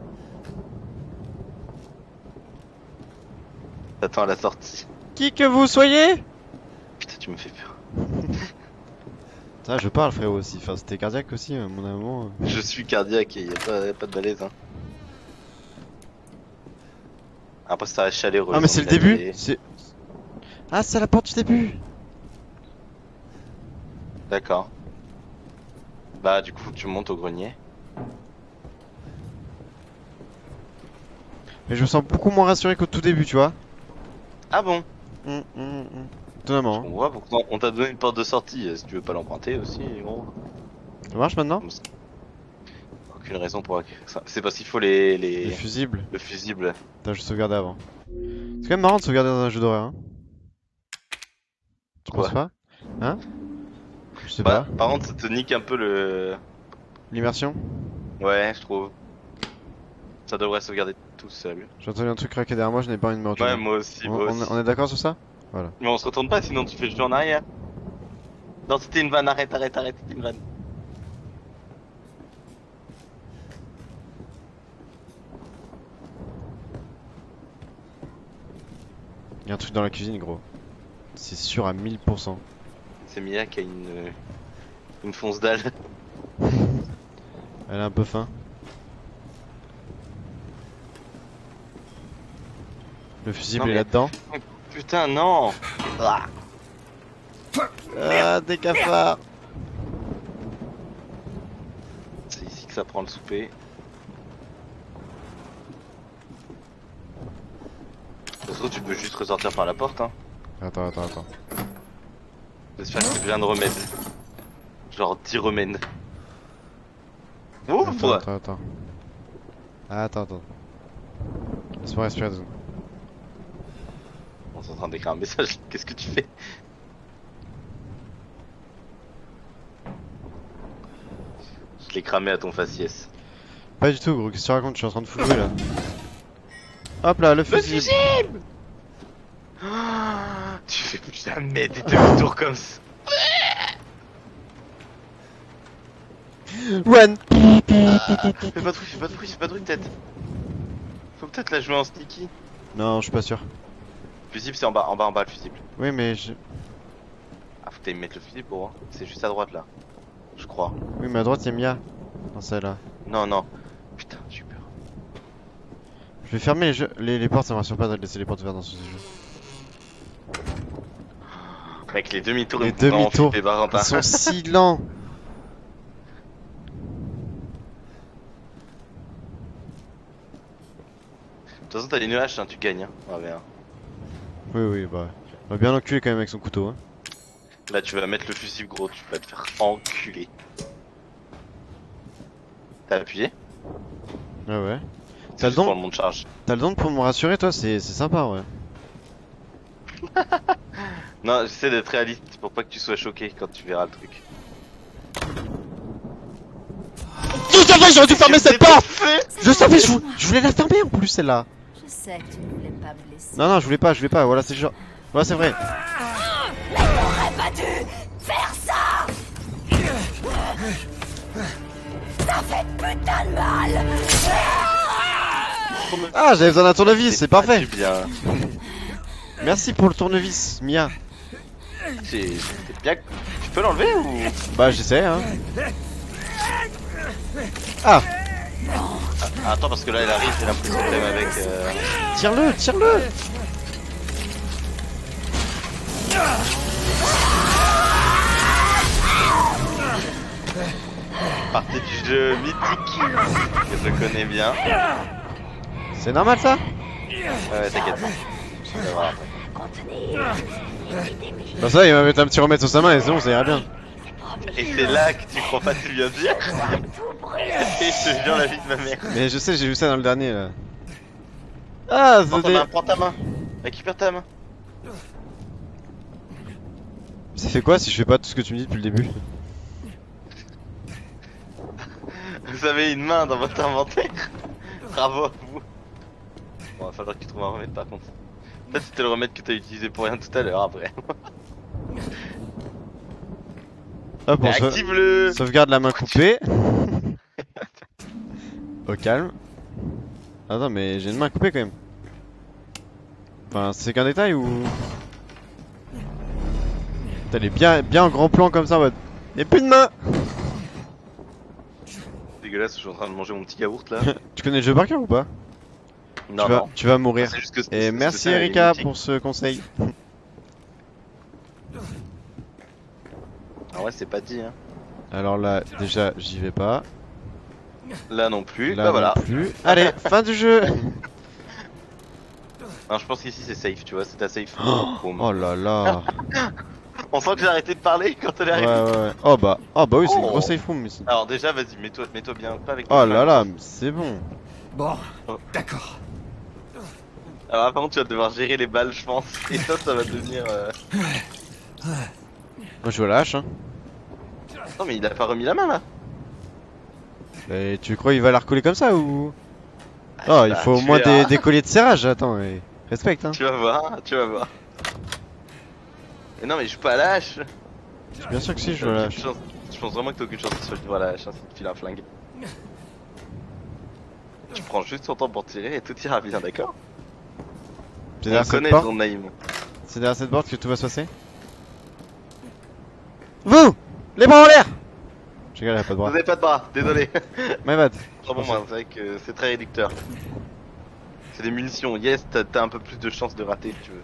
T'attends à la sortie. Qui que vous soyez? Putain, tu me fais peur. Ça, je parle, frérot, aussi. Enfin, c'était cardiaque aussi, à mon amour. Je suis cardiaque et y a pas de balèze, hein. Après, ça reste chaleureux. Ah, mais c'est le donc la début? télé. C'est... Ah, c'est la porte du début! D'accord. Bah, du coup, tu montes au grenier. Mais je me sens beaucoup moins rassuré qu'au tout début, tu vois. Ah bon? Étonnamment. On voit pourtant, on t'a donné une porte de sortie. Si tu veux pas l'emprunter aussi, gros. Ça marche maintenant? Aucune raison pour ça. C'est parce qu'il faut les... Les fusibles. Le fusible. Putain, je sauvegardais avant. C'est quand même marrant de sauvegarder dans un jeu d'horreur, hein. Tu penses pas? Hein? Je sais Bah, pas. par contre, ça te nique un peu le... L'immersion? Ouais, je trouve. Ça devrait sauvegarder tout seul. J'ai entendu un truc craquer derrière moi, je n'ai pas envie de me retourner. Ouais, moi aussi, On, moi on- aussi. on est d'accord sur ça? Mais on se retourne pas, sinon tu fais le jeu en arrière. Non, c'était une vanne, arrête, c'était une vanne. Il y a un truc dans la cuisine, gros. C'est sûr à 1000%. C'est Mia qui a une fonce dalle. Elle a un peu faim. Le fusible Non, est mais- là-dedans. Putain, non. Ah. Ah, des cafards! C'est ici que ça prend le souper. Ça se trouve, tu peux juste ressortir par la porte, hein. Attends. J'espère que c'est plein de remèdes. Genre 10 remèdes. Ouf! Attends. Laisse-moi respirer 2 secondes. On est en train d'écrire un message, qu'est-ce que tu fais? Je l'ai cramé à ton faciès. Pas du tout, gros, qu'est-ce que tu racontes? Je suis en train de full jouer là. Hop là, le fusible! Tu fais plus jamais des demi-tours comme ça. Run! Fais pas de bruit peut-être. Faut peut-être la jouer en sneaky. Non, je suis pas sûr. Fusible c'est en bas le fusible. Oui, mais je. Ah faut que t'ailles mettre le fusible pour voir. C'est juste à droite là. Je crois. Oui, mais à droite, il y a Mia. Dans celle-là. Non. Putain, j'ai eu peur. Je vais fermer les portes, ça me rassure pas de laisser les portes ouvertes dans ce jeu. Avec les demi-tours, Les ils me font vraiment demi-tours, flipper, Valentin. Ils sont si lents! De toute façon, t'as les nuages, hein, tu gagnes. Hein. Ah, bien. Oui, bah. On va bien l'enculer quand même avec son couteau. Hein. Là, tu vas mettre le fusible, gros, tu vas te faire enculer. T'as appuyé? Ouais. C'est T'as le juste pour don? le monde charge. T'as le don pour me rassurer, toi? C'est sympa, ouais. Non, j'essaie d'être réaliste pour pas que tu sois choqué quand tu verras le truc. Tout à fait, j'aurais dû fermer cette porte! Je savais, je voulais la fermer en plus, celle-là! Je sais que tu ne voulais pas me laisser. Non, je voulais pas, voilà, c'est genre. Voilà, c'est vrai. T'aurais pas dû faire ça. Ça fait putain de mal. Ah, j'avais besoin d'un tournevis, c'est pas parfait! du bien. Merci pour le tournevis, Mia. C'est bien. Tu peux l'enlever ou? Bah, j'essaie, hein. Ah! Ah, attends, parce que là, elle arrive, j'ai l'impression que t'aimes avec. Tire-le! Partie du jeu mythique que je connais bien. C'est normal ça? Ouais, t'inquiète pas. Tu vas voir après. Bah, ça, il va mettre un petit remède sur sa main et sinon ça ira bien. Et c'est là que tu crois pas que tu viens de dire. Et je te jure la vie de ma mère. Mais je sais, j'ai vu ça dans le dernier là. Ah, Prends ta main, prends ta main. Récupère ta main. Ça fait quoi si je fais pas tout ce que tu me dis depuis le début? Vous avez une main dans votre inventaire. Bravo à vous. Bon, va falloir que tu trouves un remède par contre. Peut-être c'était le remède que t'as utilisé pour rien tout à l'heure après. Hop, on Active-le. sauvegarde la main coupée. Au calme. Attends, mais j'ai une main coupée quand même. Enfin, c'est qu'un détail ou... Elle est bien en grand plan comme ça en mode... Y'a plus de main. Dégueulasse, je suis en train de manger mon petit yaourt là. Tu connais le jeu par cœur ou pas? Non, non. Tu vas mourir. C'est juste que Et merci Erika pour ce conseil. Ah ouais, c'est pas dit hein. Alors là, déjà, j'y vais pas. Là non plus, Là bah voilà. non plus. Allez, fin du jeu. Non, je pense qu'ici c'est safe, tu vois, c'est ta safe. Oh là là. On sent que j'ai arrêté de parler quand elle est Ouais, arrivée. ouais. Oh bah oui, c'est une Oh. grosse safe room ici. Alors déjà, vas-y, mets-toi bien, pas avec Oh là là, c'est bon. Bon, Oh. d'accord. Alors par contre, tu vas devoir gérer les balles, je pense. Et ça va devenir... Moi je joue à la hache hein. Non mais il a pas remis la main là. Et tu crois il va la recoller comme ça ou... Oh, il Bah, faut au tu moins verras. des colliers de serrage, attends, respecte hein. Tu vas voir, tu vas voir. Mais non, mais je joue pas à la hache. Bien sûr que si, je T'as vois aucune chance. Je pense vraiment que t'as aucune chance de se faire à la hache, hein, si tu files un flingue. Tu prends juste ton temps pour tirer et tout ira bien, d'accord? C'est On derrière cette connaît porte. ton Naïm. C'est derrière cette porte que tout va se passer. Vous, les bras en l'air. Je rigole, elle a pas de Vous bras. avez pas de bras, désolé. My bad. Ah bon, moi, c'est vrai que c'est très réducteur. C'est des munitions, yes, t'as un peu plus de chances de rater si tu veux.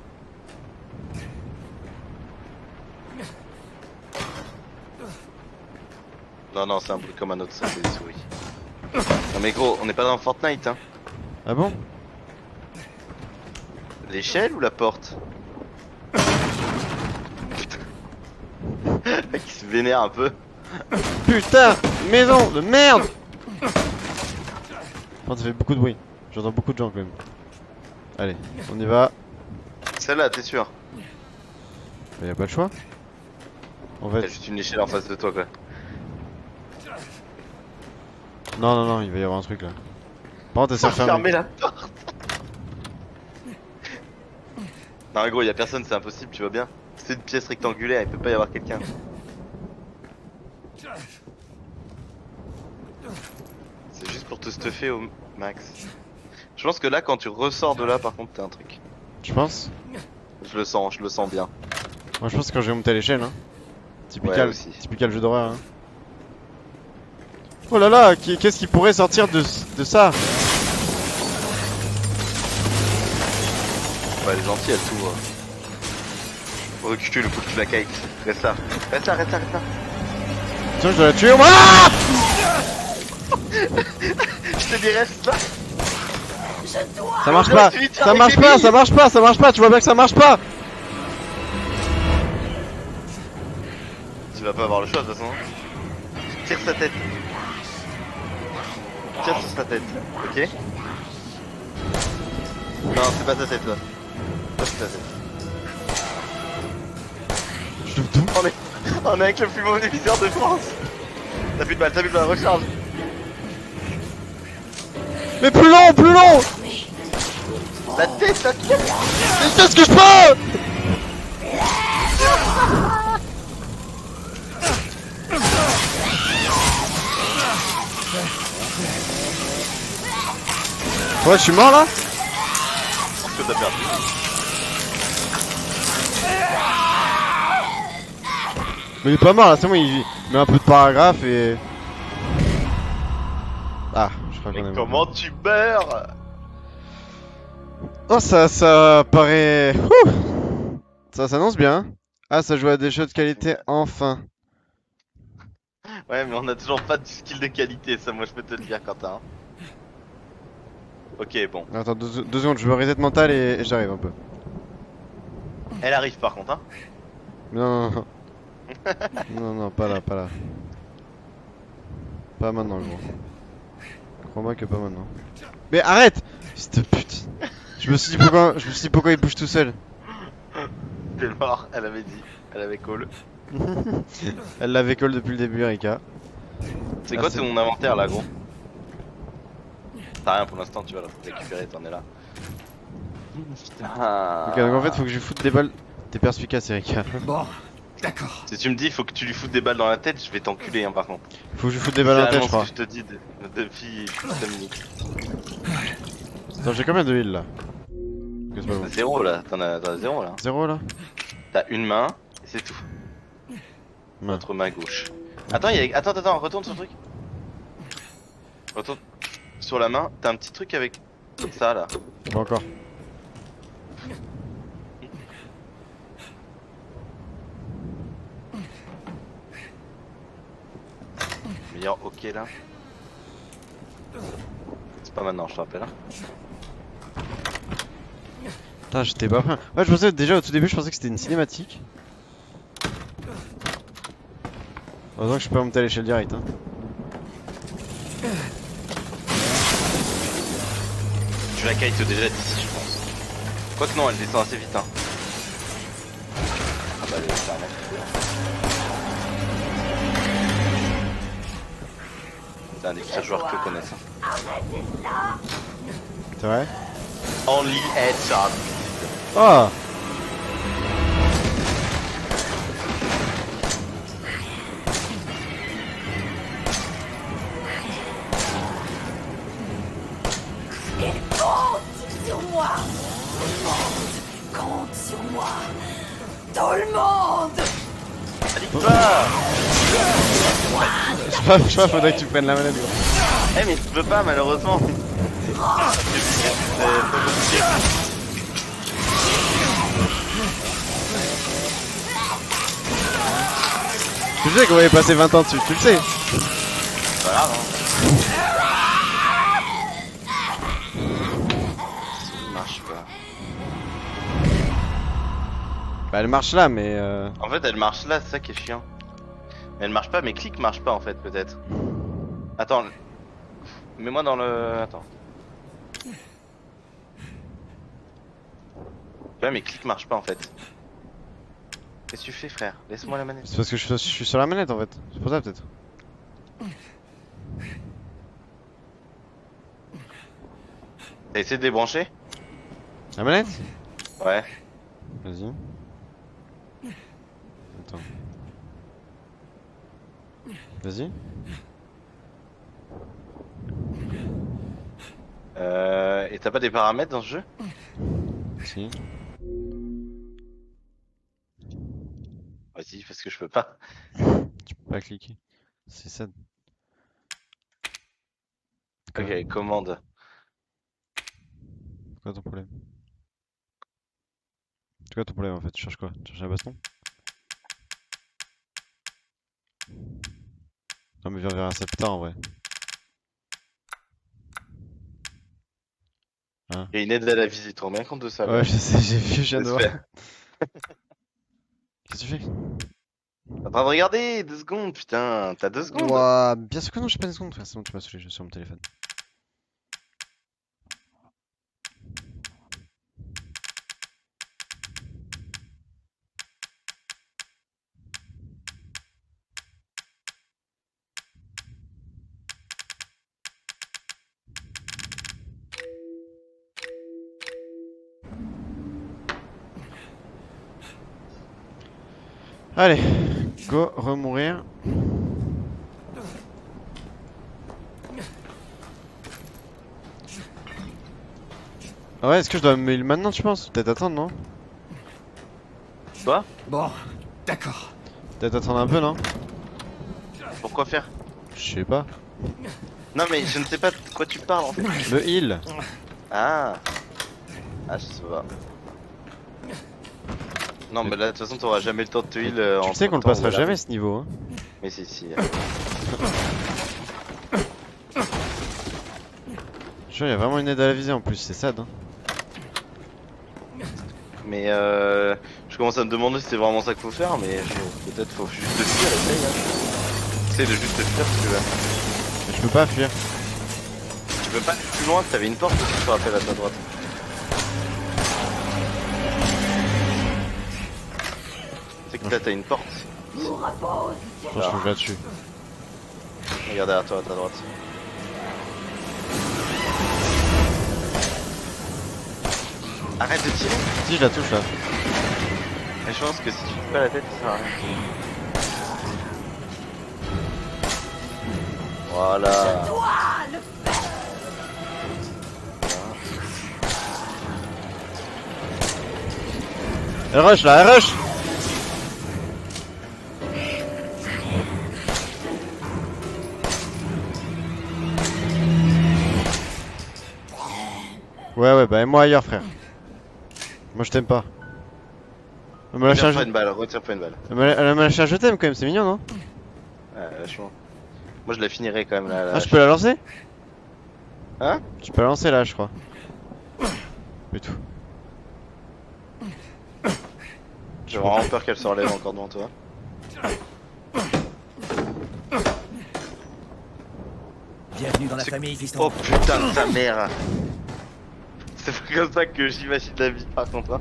Non, non, c'est un bruit comme un autre, ça, c'est des souris. Non, mais gros, on n'est pas dans Fortnite, hein. Ah bon? L'échelle ou la porte? Putain. Le mec il se vénère un peu. Putain, maison de merde. Oh, ça fait beaucoup de bruit. J'entends beaucoup de gens quand même. Allez, on y va. Celle-là, t'es sûr? Y a pas le choix. En T'as fait, juste une échelle en face de toi, quoi. non, non, non, il va y avoir un truc là. Par contre, elle s'est refermée. Fermez la porte. Non, gros, y'a personne, c'est impossible, tu vois bien. C'est une pièce rectangulaire, il peut pas y avoir quelqu'un. C'est juste pour te stuffer au max. Je pense que là, quand tu ressors de là, par contre, t'as un truc. Tu penses? Je le sens bien. Moi, je pense que quand je vais monter à l'échelle, hein. Ouais, Typical, aussi. typical jeu d'horreur, hein. Oh là là, qu'est-ce qui pourrait sortir de ça? Ouais, elle est gentille, elle s'ouvre. Recule le coup de la kite. Reste là. Reste là, reste là, reste là. Tiens, je dois la tuer au moins. Ah Je te dis, reste là. Ça marche pas, ça marche pas, ça marche pas, ça marche pas, tu vois bien que ça marche pas. Tu vas pas avoir le choix de toute façon. Tire sa tête. Tire sur sa tête, ok? Non, c'est pas sa tête là. Ça, c'est ta tête. Je le tout. On est avec le plus mauvais viseur de France. T'as plus de balle, recharge. Mais plus long, plus long. La tête. Mais qu'est-ce que je peux? Ouais, je suis mort là. Je pense que t'as perdu. Mais il est pas mort là, c'est bon, il met un peu de paragraphe et... Ah, je crois qu'on est Mais mort. comment tu meurs? Oh, ça paraît... Ouh, ça s'annonce bien. Ah, ça joue à des jeux de qualité, enfin. Ouais, mais on a toujours pas de skill de qualité, ça moi je peux te le dire, Quentin. Ok, bon. Attends, deux secondes, je veux reset mental et j'arrive un peu. Elle arrive par contre, hein. Non, non, non. Non, non, pas là, pas là. Pas maintenant, gros. Crois-moi que pas maintenant. Mais arrête! Cette pute! Je me suis dit pourquoi il bouge tout seul. T'es mort, elle avait dit. Elle avait call. Elle l'avait call depuis le début, Erika. C'est Ah, quoi c'est- ton inventaire là, gros? T'as rien pour l'instant, tu vas le récupérer, t'en es là. Ah. Ok, donc en fait, faut que je lui foute des balles. T'es perspicace, Erika. Bon, d'accord. Si tu me dis faut que tu lui foutes des balles dans la tête, je vais t'enculer hein, par contre. Faut que je lui foute des balles dans la tête, je C'est crois. vraiment ce que je te dis depuis 5 minutes. Attends, j'ai combien de heal là? Ok, c'est pas bon. Zéro là, t'en as zéro là. Zéro là? T'as une main et c'est tout. Main. Notre main gauche. Attends, attends, retourne sur le truc. Retourne sur la main, t'as un petit truc avec ça là. Pas encore. Meilleur ok là. C'est pas maintenant, je te rappelle. Hein. Putain, j'étais pas prêt. Ouais, je pensais déjà au tout début, je pensais que c'était une cinématique. Heureusement que je peux pas monter à l'échelle direct. Hein. Tu la kites déjà d'ici, je pense. Quoique non, elle descend assez vite. Hein. Ah bah, elle est clairement plus loin. C'est un des pires joueurs que je connaisse. Hein. C'est vrai? Only headshot. Oh! Sur moi. Compte sur moi. Tout le monde. Alix-toi. Je sais pas, faudrait que tu prennes la manette, gros. Eh mais tu peux pas malheureusement. C'est pas compliqué. Tu sais qu'on va y passer 20 ans dessus, tu le sais. C'est pas grave hein. Ça marche pas. Bah elle marche là, mais En fait elle marche là, c'est ça qui est chiant. Mais elle marche pas, mes clics marchent pas en fait peut-être. Attends. Mets-moi dans le... Attends. Ouais mes clics marchent pas en fait. Qu'est-ce que tu fais frère? Laisse-moi la manette. c'est parce que je suis sur la manette en fait. C'est pour ça peut-être. T'as essayé de débrancher? La manette? Ouais. Vas-y. Attends. Vas-y. Et t'as pas des paramètres dans ce jeu? Si. Vas-y, parce que je peux pas. Tu peux pas cliquer. C'est ça. Ok, commande. C'est quoi ton problème? C'est quoi ton problème en fait? Tu cherches quoi? Tu cherches un baston? Non mais viens vers un septembre en vrai. Hein? Il y a une aide à la visite, tu te rends bien compte de ça? Ouais, je sais, j'ai vu, je viens de voir. J'espère. Qu'est-ce que tu fais? T'es en train de regarder 2 secondes, putain, t'as 2 secondes. Ouah, bien sûr que non, j'ai pas des secondes, frère. C'est bon, tu m'as saoulé, je suis sur mon téléphone. Allez, go, remourir. Ah ouais, est-ce que je dois me heal maintenant, tu penses? Peut-être attendre, non? Quoi? Bon, d'accord. Peut-être attendre un peu, non? Pourquoi faire? Je sais pas. Non mais je ne sais pas de quoi tu parles en fait. Le heal. Ah. Ah je sais pas. Non mais là de toute façon t'auras jamais le temps de te heal en Tu sais qu'on le passera jamais ce niveau, hein. Mais si. Je vois, il y a vraiment une aide à la visée en plus, c'est sad, hein. Mais je commence à me demander si c'est vraiment ça qu'il faut faire, mais peut-être faut juste le fuir, essaye hein. Essaye de juste le fuir si tu veux. Mais je peux pas fuir. Tu peux pas aller plus loin, t'avais une porte aussi, je te rappelle à ta droite. C'est que là t'as une porte. Je pense que je vais là-dessus. Regarde derrière toi à ta droite. Arrête de tirer. Si, je la touche là. Mais je pense que si tu fais pas la tête, ça sert à rien. Voilà. Elle rush là, elle rush! Ouais, bah aime-moi ailleurs, frère. Moi je t'aime pas. Elle m'a lâché un Retire pas je... une balle, retire pas une balle. Elle m'a lâché un je t'aime quand même, c'est mignon, non? Ouais, lâche-moi. Moi je la finirai quand même là. Ah, je peux la lancer? Hein? Tu peux la lancer là, je crois. Mais tout. J'ai vraiment peur qu'elle se relève encore devant toi. Bienvenue dans la famille, fiston. Oh putain de ta mère! C'est pas comme ça que j'imagine la vie par contre. Hein.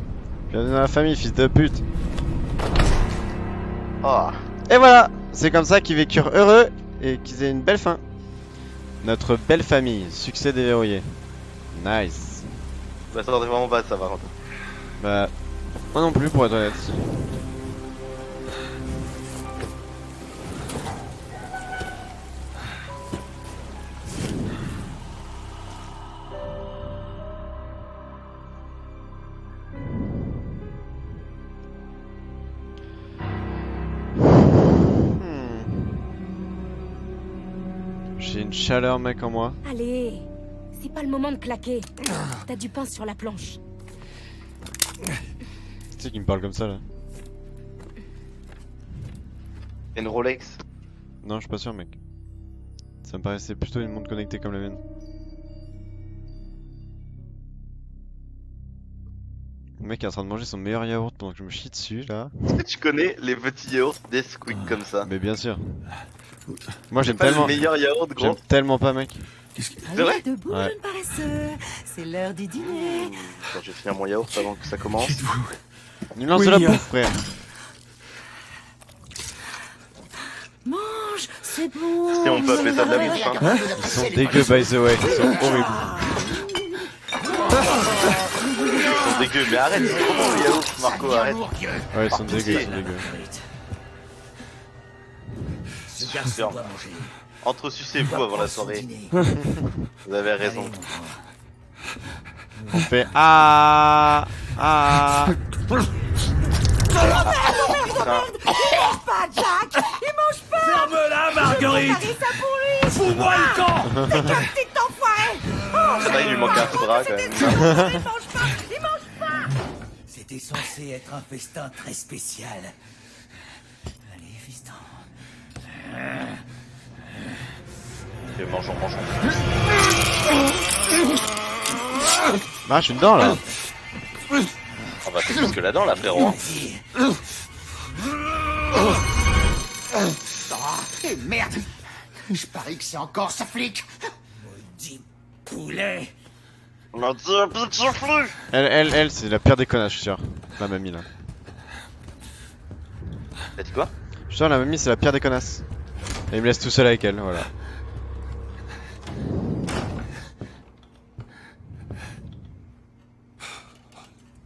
Bienvenue dans la famille, fils de pute. Oh. Et voilà, c'est comme ça qu'ils vécurent heureux et qu'ils aient une belle fin. Notre belle famille, succès déverrouillé. Nice. Je m'attendais vraiment pas à ça par contre. Bah, moi non plus pour être honnête. J'ai une chaleur mec en moi. Allez, c'est pas le moment de claquer. T'as du pain sur la planche. Tu sais qui me parle comme ça là? Une Rolex. Non, je suis pas sûr mec. Ça me paraissait plutôt une montre connectée comme la mienne. Le mec est en train de manger son meilleur yaourt pendant que je me chie dessus là. Est-ce que tu connais les petits yaourts Nesquik comme ça? Mais bien sûr. Moi j'aime Pas tellement. le meilleur yaourt J'aime gros. tellement pas mec. C'est vrai? Debout, Ouais. jeune paresseux. C'est l'heure du dîner. Attends, je vais finir mon yaourt avant que ça commence. Il me lance de Oui, la Mia. bouffe frère. Mange, c'est bon. Si on peut appeler ça de la bouffe hein. Ils sont dégueux by the way. Ils sont horribles. Ils sont dégueux, mais arrête, c'est trop bon le yaourt Marco, arrête. Ouais, ils sont dégueux, ils sont dégueux. Bien. Entre sucez-vous avant la soirée. Vous avez raison. On fait ah. Putain. Pas Jack. Ferme-la, Marguerite. Fous-moi le camp. Petit enfoiré. Ça, il lui manque un bras quand même. Il mange pas. Il mange pas. C'était censé être un festin très spécial. Allez, fiston. Ok, mangeons. Ah, je suis dedans là. On va faire plus que la dent là, frérot. Hein. Et merde. Je parie que c'est encore ce flic. Maudit poulet. On a dit un petit flux. Elle, c'est la pire des connasses, je suis sûr. La mamie là. T'as dit quoi? Je suis sûr, la mamie c'est la pire des connasses. Et il me laisse tout seul avec elle, voilà.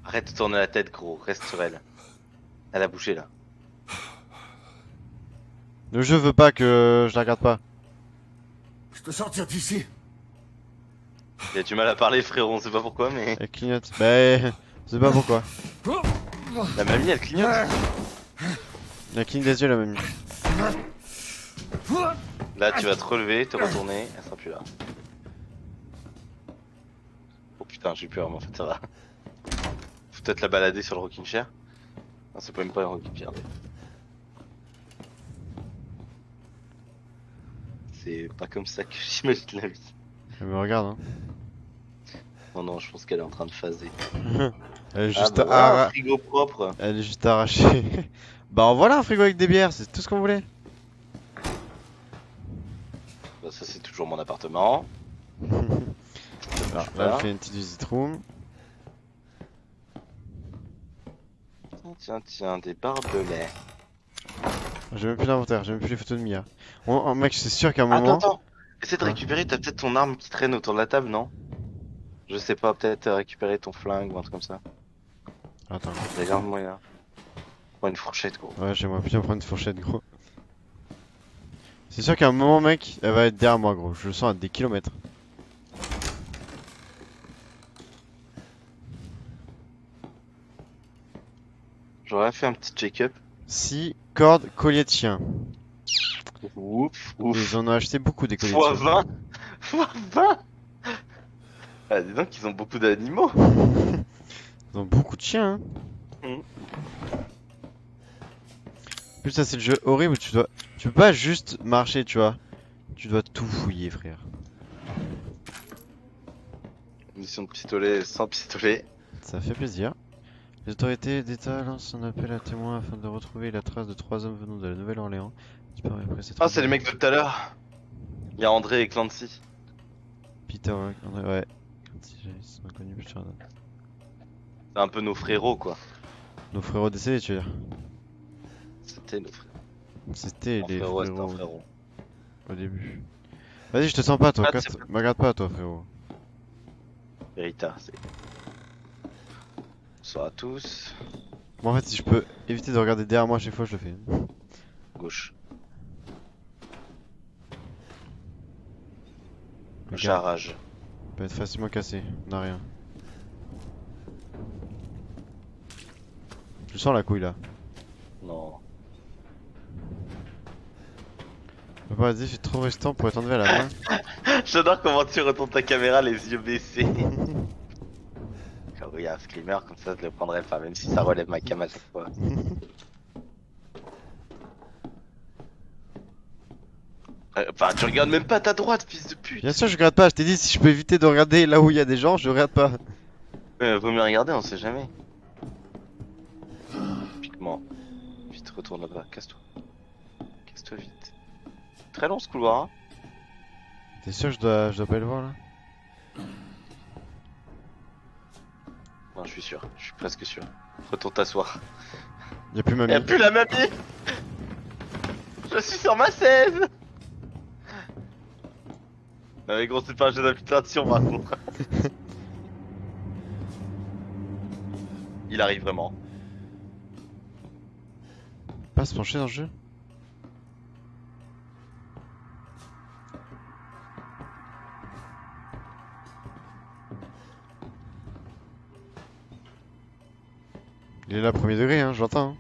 Arrête de tourner la tête, gros. Reste sur elle. Elle a bougé là. Le jeu veut pas que je la regarde pas. Je peux sortir d'ici. Il a du mal à parler, frérot. On sait pas pourquoi, mais Elle clignote. Bah, je sais pas pourquoi. la mamie elle clignote. Elle cligne des yeux la mamie. Là, tu vas te relever, te retourner. Elle sera plus là. Oh putain, j'ai peur, mais en fait ça va. Faut peut-être la balader sur le rocking chair. Non, c'est pas même pas un rocking chair. C'est pas comme ça que j'imagine la vie. Elle me regarde hein. Non, je pense qu'elle est en train de phaser. Elle est juste bah voilà, un à... frigo propre. Elle est juste arrachée. Bah voilà un frigo avec des bières, c'est tout ce qu'on voulait. Bah, ça, c'est toujours mon appartement. Alors, là, elle fait une petite visite room. Tiens, des barbelés. J'ai même plus d'inventaire, j'ai même plus les photos de Mia. Oh, mec, c'est sûr qu'à un moment. Attends. Essaie de Hein récupérer, t'as peut-être ton arme qui traîne autour de la table, non? Je sais pas, peut-être récupérer ton flingue ou un truc comme ça. Attends. Regarde-moi là. Prends une fourchette, gros. Ouais, j'aimerais bien prendre une fourchette, gros. C'est sûr qu'à un moment, mec, elle va être derrière moi, gros. Je le sens à des kilomètres. J'aurais fait un petit check-up. 6 cordes, collier de chien. Ouf. Ils en ont acheté beaucoup des colliers de Fois chien. 20 Fois 20 Ah, dis donc, ils ont beaucoup d'animaux. Ils ont beaucoup de chiens, hein. Mhm. En plus, ça, c'est le jeu horrible où tu dois. Tu peux pas juste marcher, tu vois. Tu dois tout fouiller, frère. Mission de pistolet sans pistolet. Ça fait plaisir. Les autorités d'État lancent un appel à témoins afin de retrouver la trace de 3 hommes venant de la Nouvelle-Orléans. Disparus après cette Ah, c'est les mecs de tout à l'heure. Il y a André et Clancy. Peter, André, ouais. Clancy, ils sont inconnus plus tard. C'est un peu nos frérots, quoi. Nos frérots décédés, tu veux dire? C'était nos frérots. C'était Un les frérot, c'était un frérots frérot. au début. Vas-y, je te sens pas, toi. Ah, Me regarde pas, toi, frérot. Verita, c'est. Bonsoir à tous. Bon, en fait, si je peux éviter de regarder derrière moi à chaque fois, je le fais. Gauche. Le Garage. peut être facilement cassé, on a rien. Je sens la couille là. Non. Papa a dit, je suis trop restant pour être enlevé à la main. J'adore comment tu retournes ta caméra les yeux baissés. Quand il y a un screamer comme ça, je le prendrais pas, même si ça relève ma cam à chaque fois. Enfin, tu regardes même pas à ta droite, fils de pute. Bien sûr, je regarde pas, je t'ai dit, si je peux éviter de regarder là où il y a des gens, je regarde pas. Vaut mieux regarder, on sait jamais. Pique-moi. Vite, retourne là-bas, casse-toi. Casse-toi vite. Très long ce couloir, hein. T'es sûr que je dois pas le voir là? Non, je suis sûr, je suis presque sûr. Retourne t'asseoir. Y'a plus mamie. Y'a plus la mamie. Je suis sur ma scène. Non mais gros, c'est pas un jeu d'infiltration par contre. Il arrive vraiment. Pas se pencher dans le jeu? Il est là, premier degré, hein, j'entends.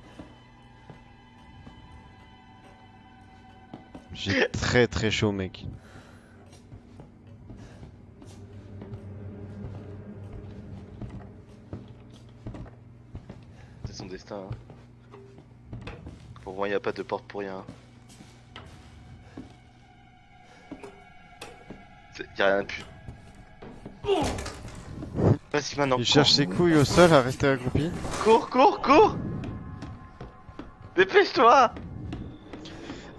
Hein. J'ai très chaud, mec. C'est son destin. Hein. Pour moi, y a pas de porte pour rien. Y a rien de plus. Vas-y maintenant. Il cherche ses couilles au sol à rester accroupi. Cours, cours, cours. Dépêche-toi.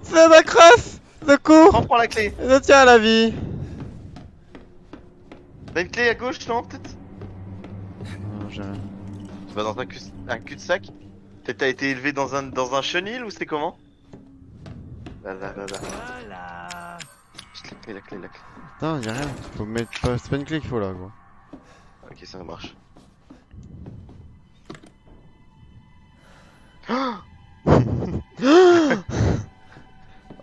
C'est ma crosse. De cours. Prends la clé. Je tiens à la vie. T'as une clé à gauche, non, peut-être? Non, j'ai rien. Tu vas dans un cul-de-sac? T'as été élevé dans un chenil ou c'est comment? Là. Voilà. La clé. Non, y'a rien. Faut mettre. C'est pas une clé qu'il faut là, gros. Ok, ça marche.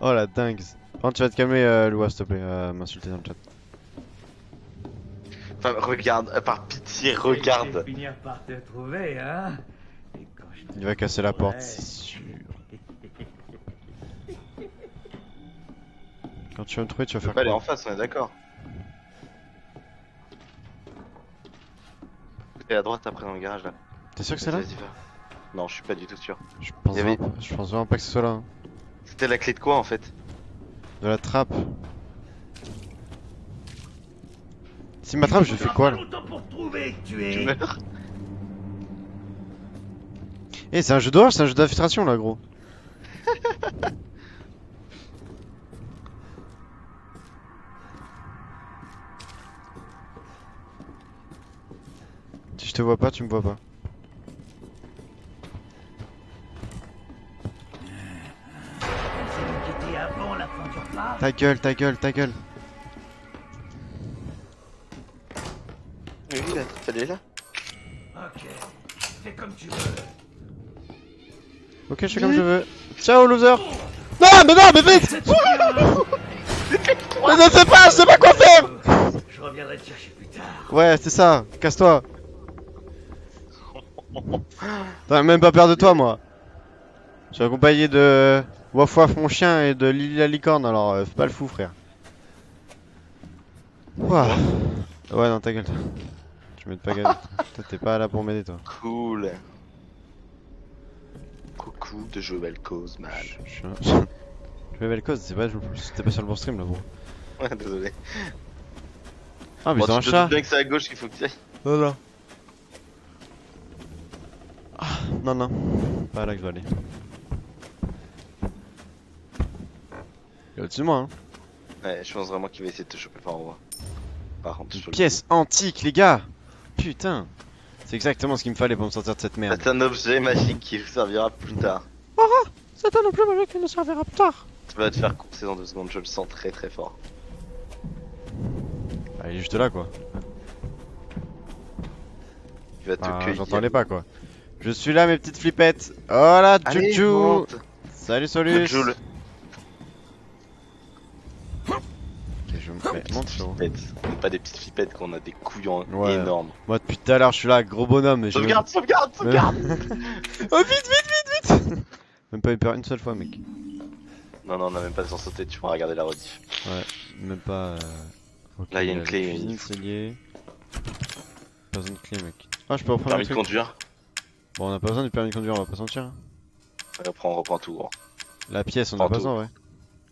Oh la dingue. Par contre, tu vas te calmer, Loua, s'il te plaît, m'insulter dans le chat. Enfin, regarde, par pitié, regarde. Je vais finir par te trouver, hein. Et quand je te Il va casser la porte, trouverai- c'est sûr. Quand tu vas me trouver, tu vas Tu faire peux pas aller quoi? en face, on est d'accord. Et à droite après dans le garage là. T'es sûr que c'est là? Vas-y, va. Non, je suis pas du tout sûr. Je pense, Il y avait- je pense vraiment pas que ce soit là. Hein. C'était la clé de quoi en fait? De la trappe. S'il m'attrape, je fais quoi là? Longtemps pour trouver que tu Tu es. meurs? Eh, c'est un jeu d'horreur, c'est un jeu d'infiltration là, gros. Si je te vois pas, tu me vois pas. C'est nous qui étions avant la fondure plate. Ta gueule, ta gueule, ta gueule. Oui, la trappe elle est là. Ok. Fais comme tu veux. Ok, je fais comme je veux. Ciao, loser. Non, mais vite. Mais je sais pas quoi faire. Je reviendrai te chercher plus tard. Ouais, c'est ça, casse-toi. T'as même pas peur de toi, moi. Je suis accompagné de Waf Waf mon chien et de Lily la licorne, alors fais pas le fou, frère. Ouah. Ouais, non, ta gueule, toi. Tu m'aides pas, gueule. Toi, t'es pas là pour m'aider, toi. Cool. Coucou de Joël Cosman. Je vais cause, c'était pas sur le bon stream là, bro. Ouais, désolé. Ah, mais Bon, c'est un tu te chat. doutes bien que c'est à gauche qu'il faut que tu ailles. Non, non. Ah, non, pas là que je dois aller. Il est au-dessus de moi, hein. Ouais, je pense vraiment qu'il va essayer de te choper par en haut. Par contre, je te le dis. Pièce antique, les gars. Putain. C'est exactement ce qu'il me fallait pour me sortir de cette merde. C'est un objet magique qui vous servira plus tard. C'est un objet magique qui nous servira plus tard. Tu vas te faire courser dans 2 secondes, je le sens très fort. Ah, il est juste là, quoi. Il va te Ah, cueillir. j'entends les pas quoi. Je suis là mes petites flippettes. Oh là, Allez, Juju. monte. Salut Solus. Joule. Ok, je me monte frérot. Flippettes. Pas des petites flippettes qu'on a des couillons Ouais. énormes. Moi depuis tout à l'heure je suis là, gros bonhomme. Mais Sauvegarde, sauvegarde, sauvegarde. Oh vite. Même pas eu peur une seule fois mec. Non, non, on a même pas besoin de sauter, tu pourras regarder la rediff. Ouais, même pas. Ok, Là, il y a une la clé, cuisine, il c'est lié. Pas besoin de clé mec. Ah je peux reprendre un Permis de truc. conduire. Bon on a pas besoin du permis de conduire, on va pas sentir. Hein. Après, on reprend tout, gros. La pièce on a Prends pas tout. besoin ouais.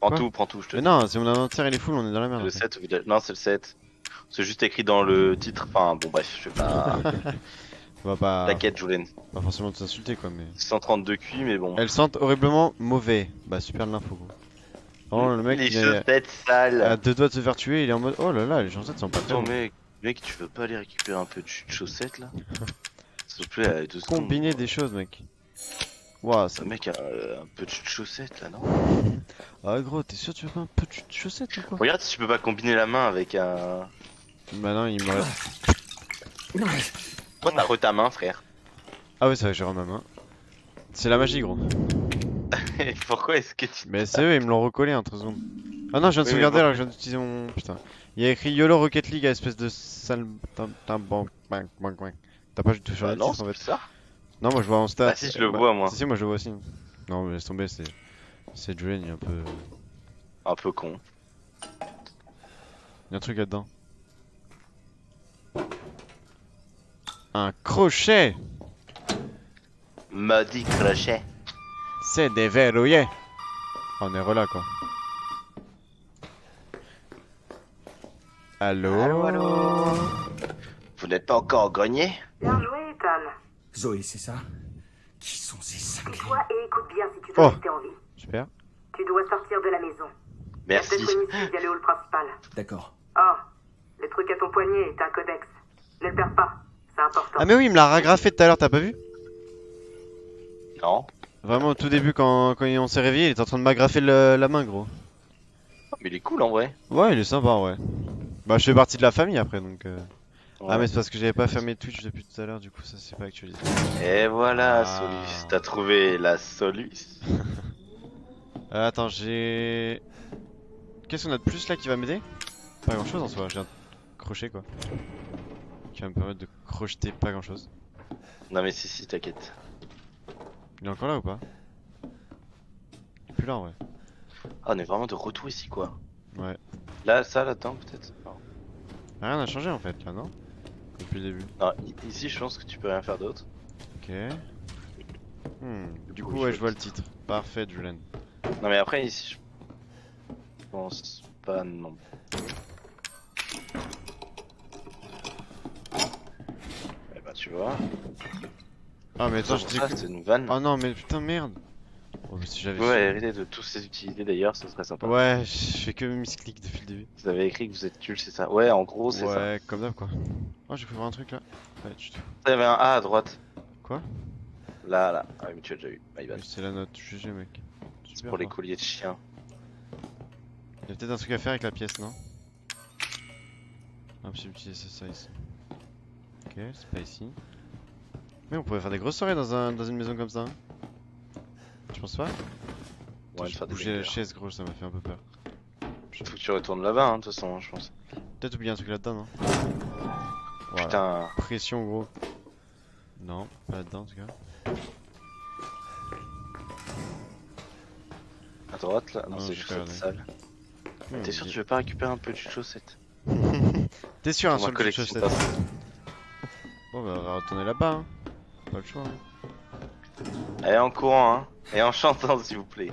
Quoi Prends tout, je te Mais dis. non, si mon inventaire il est full on est dans la merde. Le après. 7 au village. Non, c'est le 7. C'est juste écrit dans le titre. Enfin, bon, bref, je vais pas. On va pas. La quête, Julien. Pas forcément t'insulter quoi mais. 132 QI, mais bon. Elles sentent horriblement mauvais. Bah super de l'info gros. Oh le mec Les il est chaussettes sales. à deux doigts de se faire tuer, il est en mode oh là là les chaussettes sont pas très Attends, bonnes. mec, tu veux pas aller récupérer un peu de chaussettes là? S'il te plaît, allez, 2 secondes. Combiner des choses mec. Waouh ça Ce mec a un peu de chaussettes là, non? Ah gros t'es sûr tu veux pas un peu de chaussettes ou quoi? Regarde si tu peux pas combiner la main avec un. Bah non il m'aurait. Pourquoi t'as re ta main, frère? Ah ouais c'est vrai j'ai ma main. C'est la magie gros. Pourquoi est-ce que tu. Mais c'est eux ils me l'ont recollé en 3 secondes. Ah non je viens de Oui, sauvegarder mais alors que je viens d'utiliser mon... Putain. Il y a écrit YOLO Rocket League à espèce de sale... T'as pas du tout sur Bah le non, titre en c'est fait. ça. Non moi je vois en stat. Bah si, je le vois, moi. Si moi je le vois aussi. Non mais laisse tomber c'est... C'est Julien il est un peu... Un peu con. Il y a un truc là-dedans. Un crochet. Maudit crochet. C'est déverrouillé. On est relâ quoi. Allô, Allô. Vous n'êtes pas encore grogné? Bien joué, Ethan. Zoé, c'est ça? Qui sont ces cinglés? Tais-toi et écoute bien si tu veux Oh. rester en vie. super. Tu dois sortir de la maison. Merci. Peut-être une issue via le hall principal. D'accord. Oh, le truc à ton poignet est un codex. Ne le perds pas, c'est important. Ah mais oui il me l'a ragrafé tout à l'heure t'as pas vu? Non. Vraiment au tout début quand on s'est réveillé il était en train de m'agrafer la main gros. Mais il est cool en vrai. Ouais il est sympa ouais. Bah je fais partie de la famille après donc... Ouais. Ah mais c'est parce que j'avais pas fermé Twitch depuis tout à l'heure du coup ça c'est pas actualisé. Et voilà, Ah. Solus. T'as trouvé la Solus. Attends j'ai... Qu'est-ce qu'on a de plus là qui va m'aider? Pas grand chose en soi, j'ai un crochet quoi. Qui va me permettre de crocheter pas grand chose. Non mais si, t'inquiète. Il est encore là ou pas? Il est plus là en vrai. Ah, on est vraiment de retour ici quoi. Ouais. Là, ça, là-dedans peut-être. Non. Rien n'a changé en fait là non? Depuis le début. Non, ici je pense que tu peux rien faire d'autre. Ok. Du coup Oui, ouais je je vois le titre. Parfait Julen. Non mais après ici je pense pas non. Eh bah tu vois. Ah mais attends je dis Ah, que... c'est une vanne. Oh non mais putain merde. Oh mais si j'avais... Ouais, hériter de tous ces utilités d'ailleurs, ce serait sympa. Ouais je fais que misclick depuis le début. Vous avez écrit que vous êtes nul, c'est ça? Ouais, en gros, c'est ça. Ouais comme d'hab quoi. Oh j'ai pu voir un truc là. Ouais tu te... Il y avait un A à droite. Quoi? Là. Ah oui, mais tu as déjà eu. My bad. Oui, c'est la note, GG mec. C'est Super, pour les quoi. colliers de chiens. Il y a peut-être un truc à faire avec la pièce, non? Ah, j'ai utilisé ça ici. Ok, c'est pas ici. Mais on pourrait faire des grosses soirées dans une maison comme ça. Hein. Tu penses pas? Ouais, J'ai faire des bougé la bangers. chaise gros, ça m'a fait un peu peur. Faut que tu retournes là-bas, hein, de toute façon, je pense. Peut-être oublier un truc là-dedans, non? Voilà. Putain. Pression gros. Non, pas là-dedans en tout cas. À droite là? Non, Non, c'est j'ai juste pas cette regardé. salle. T'es sûr que tu veux pas récupérer un peu de chaussettes? T'es sûr hein, Pour sur ma le collection, chaussette? t'as- Bon bah on va retourner là-bas hein. Pas le choix hein. Allez en courant, hein. Et en chantant, s'il vous plaît.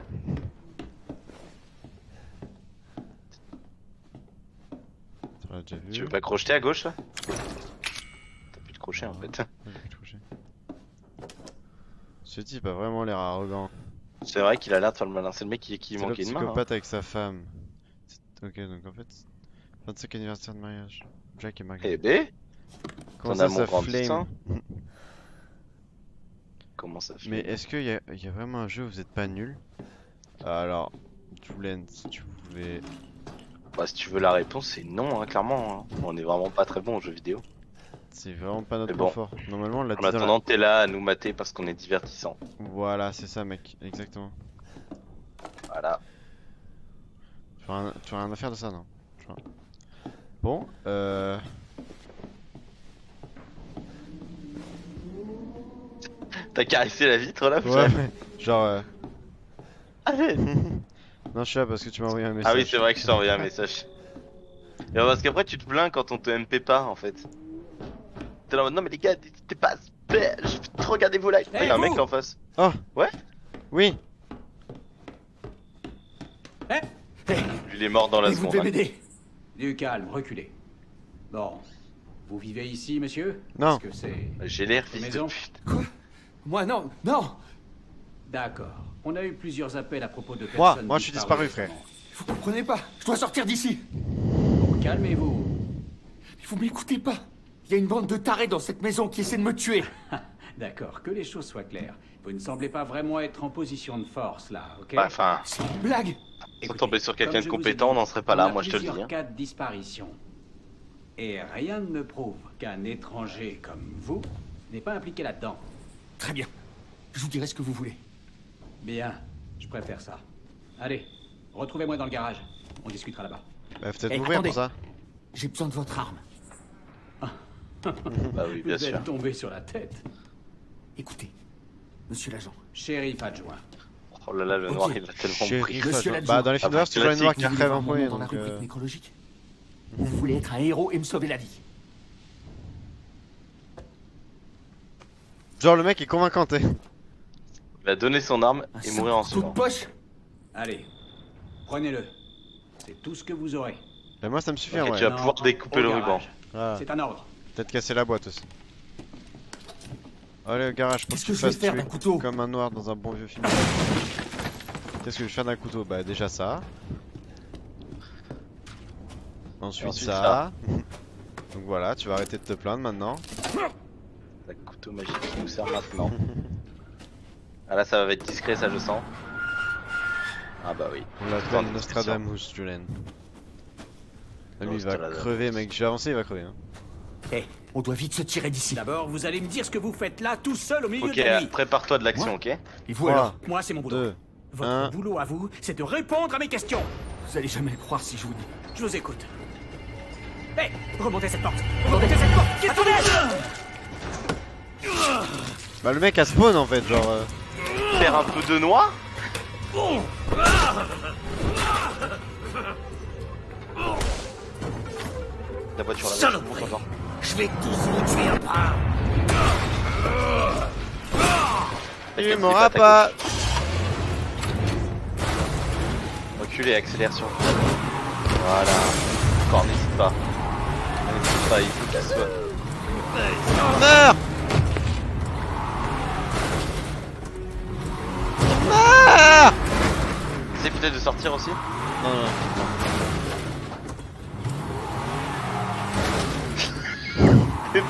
On l'a déjà vu. Tu veux pas crocheter à gauche là? T'as plus de crochet en fait. Ouais, j'ai plus de crochet. Ce type a vraiment l'air arrogant. C'est vrai qu'il a l'air de faire le malin. C'est le mec qui C'est le manquait une main. Hein. psychopathe avec sa femme. Ok, donc en fait, 25 anniversaire de mariage. Jack et Margaret. Eh ben, Comment ton ça, amour ça grandissant. flame? Comment ça fait? Mais est-ce qu'il y a vraiment un jeu où vous êtes pas nul? Alors, Julen, si tu pouvais... Bah, si tu veux la réponse, c'est non, hein, clairement. Hein. On est vraiment pas très bon aux jeux vidéo. C'est vraiment pas notre Mais point bon. fort. Normalement, on l'a En dit dans la... attendant, t'es là à nous mater parce qu'on est divertissant. Voilà, c'est ça, mec. Exactement. Voilà. Tu as rien à faire de ça, non? Je crois. Bon, T'as caressé la vitre là? Ouais, genre... Allez. Non, je suis là parce que tu m'as envoyé un message. Ah oui, c'est vrai que je t'ai envoyé un message. Et parce qu'après, tu te plains quand on te MP pas en fait. T'es là en mode non, mais les gars, t'es pas. Je vais trop regarder vos lives. Hey, Y'a un vous mec là en face. Oh. Ouais. Oui. Hey. Lui, il est mort dans la Vous seconde. devez hein. m'aider. Du calme, reculez. Bon. Vous vivez ici, monsieur? Non. Parce que c'est... J'ai l'air fils de Maison. pute. Quoi? Moi, non, non! D'accord. On a eu plusieurs appels à propos de personnes Moi je suis disparu, frère. récemment. Vous comprenez pas? Je dois sortir d'ici! Calmez-vous. Mais vous m'écoutez pas! Il y a une bande de tarés dans cette maison qui essaie de me tuer! D'accord, que les choses soient claires. Vous ne semblez pas vraiment être en position de force, là, ok? Bah, enfin, C'est une blague! sans tomber sur quelqu'un comme de je vous ai compétent, dit, on n'en serait pas là, on a moi je te le dis. plusieurs hein. cas de disparition. Et rien ne prouve qu'un étranger comme vous n'est pas impliqué là-dedans. Très bien. Je vous dirai ce que vous voulez. Bien, je préfère ça. Allez, retrouvez-moi dans le garage. On discutera là-bas. Bah, peut-être Eh, m'ouvrir attendez. pour ça. J'ai besoin de votre arme. Bah oui, bien Vous sûr. êtes tombé sur la tête. Écoutez, monsieur l'agent. Shérif adjoint. Oh là là, le Ok. noir il a tellement pris. Shérif, Monsieur bah, l'adjoint. dans les films Ah, d'horreur, c'est toujours les noirs qui Vous voulez crèvent voir en mon premier, nom dans la donc... rubrique nécrologique? Vous voulez être un héros et me sauver la vie? Genre le mec est convaincant, t'es. Il va donner son arme Un et simple mourir en coup de suivant. poche? Allez, prenez-le. C'est tout ce que vous aurez. Bah, moi ça me suffit Ok, en tu vrai. vas pouvoir découper au le garage. ruban. Ah, C'est un ordre. peut-être casser la boîte aussi. Allez au garage pour Qu'est-ce que que tu je vais fasses faire tuer d'un couteau? comme un noir dans un bon vieux film. Qu'est-ce que je vais faire d'un couteau? Bah déjà ça. Ensuite Ensuite, ça. Donc voilà, tu vas arrêter de te plaindre maintenant. Le couteau magique qui nous sert maintenant. Ah là, ça va être discret, ça je sens. Ah bah oui. On l'appelle Nostradamus, Julen. Lui il va Nostradamus. crever, mec. Je vais avancer, il va crever. Hein. Eh, on doit vite se tirer d'ici. D'abord, vous allez me dire ce que vous faites là, tout seul au milieu Ok, de la nuit. prépare-toi de l'action, Moi ok? Et vous alors? Moi, c'est mon boulot. 2, Votre un. boulot à vous, c'est de répondre à mes questions. Vous allez jamais le croire si je vous dis. Je vous écoute. Hé, remontez cette porte. Remontez cette porte. Attendez. Bah le mec a spawn en fait, genre... Faire un peu de noir? La voiture là-bas, je monte encore. Je vais tous vous tuer un par un. Il m'aura pas. Reculez, accélération. Voilà. Encore, n'hésite pas. N'hésite pas, il faut qu'elle soit. Meurs. Meurs. Essaye peut-être de sortir aussi? Non, non.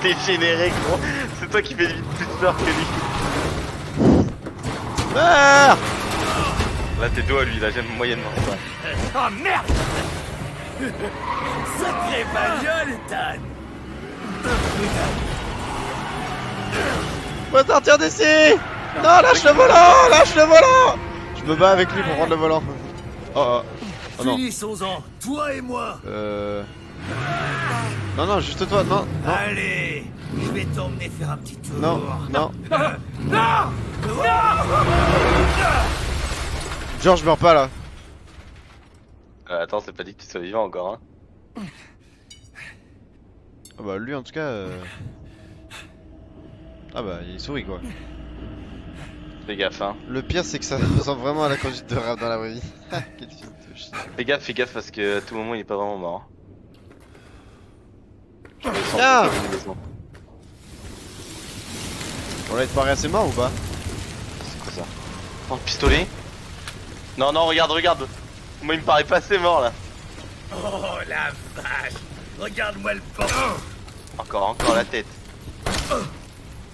T'es généré, gros. C'est toi qui fais limite plus peur que lui. Meurs. Là, t'es dos à lui, là, j'aime moyennement ça. Oh merde! Sacré bagnole, Dan! Faut sortir d'ici. Non, lâche le volant. Lâche le volant. Je me bats avec lui pour prendre le volant. Oh, oh. Oh non. Finissons-en, toi et moi! Non, non, juste toi, non, non, Allez, je vais t'emmener faire un petit tour. non, non. Non! George meurs pas là. Attends, c'est pas dit que tu sois vivant encore, hein. Ah bah lui en tout cas... Ah bah il sourit quoi. Fais gaffe, hein. Le pire c'est que ça ressemble vraiment à la conduite de rap dans la vraie vie. Quel fils de chien. Fais gaffe parce que à tout moment il est pas vraiment mort. Tiens. On là il te paraît assez mort ou pas? C'est quoi ça? Oh, le pistolet? Non, non, regarde. Moi il me paraît pas assez mort là. Oh la vache! Regarde-moi le porc! Encore la tête.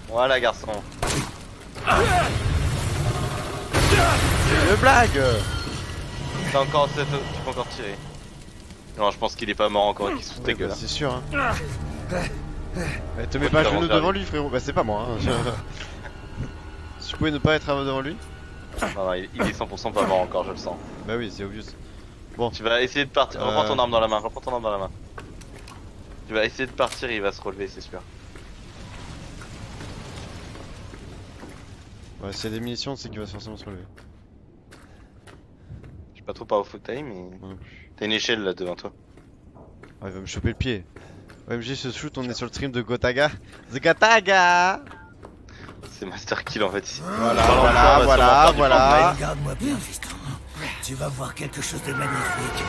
Voilà, garçon. Une blague. T'as encore, tu peux encore tirer. Non, je pense qu'il est pas mort encore et qu'il se fout de ta gueule. C'est sûr hein. Te mets pas à genoux devant lui, frérot. Bah, c'est pas moi. Hein. Si tu pouvais ne pas être devant lui. Non, non, il est 100% pas mort encore, je le sens. Bah oui, c'est obvious. Bon. Tu vas essayer de partir. Reprends ton arme dans la main, reprends ton arme dans la main. Tu vas essayer de partir, il va se relever, c'est sûr. Ouais, s'il y a des munitions, c'est qu'il va forcément se relever. Je sais pas trop par où faut que t'ailles, mais. Moi non plus. T'as une échelle là devant toi. Ah, il va me choper le pied. OMG, ce shoot, on est sur le stream de Gotaga. The Gotaga! C'est Master Kill en fait ici. Voilà. Regarde-moi bien, fiston. Tu vas voir quelque chose de magnifique.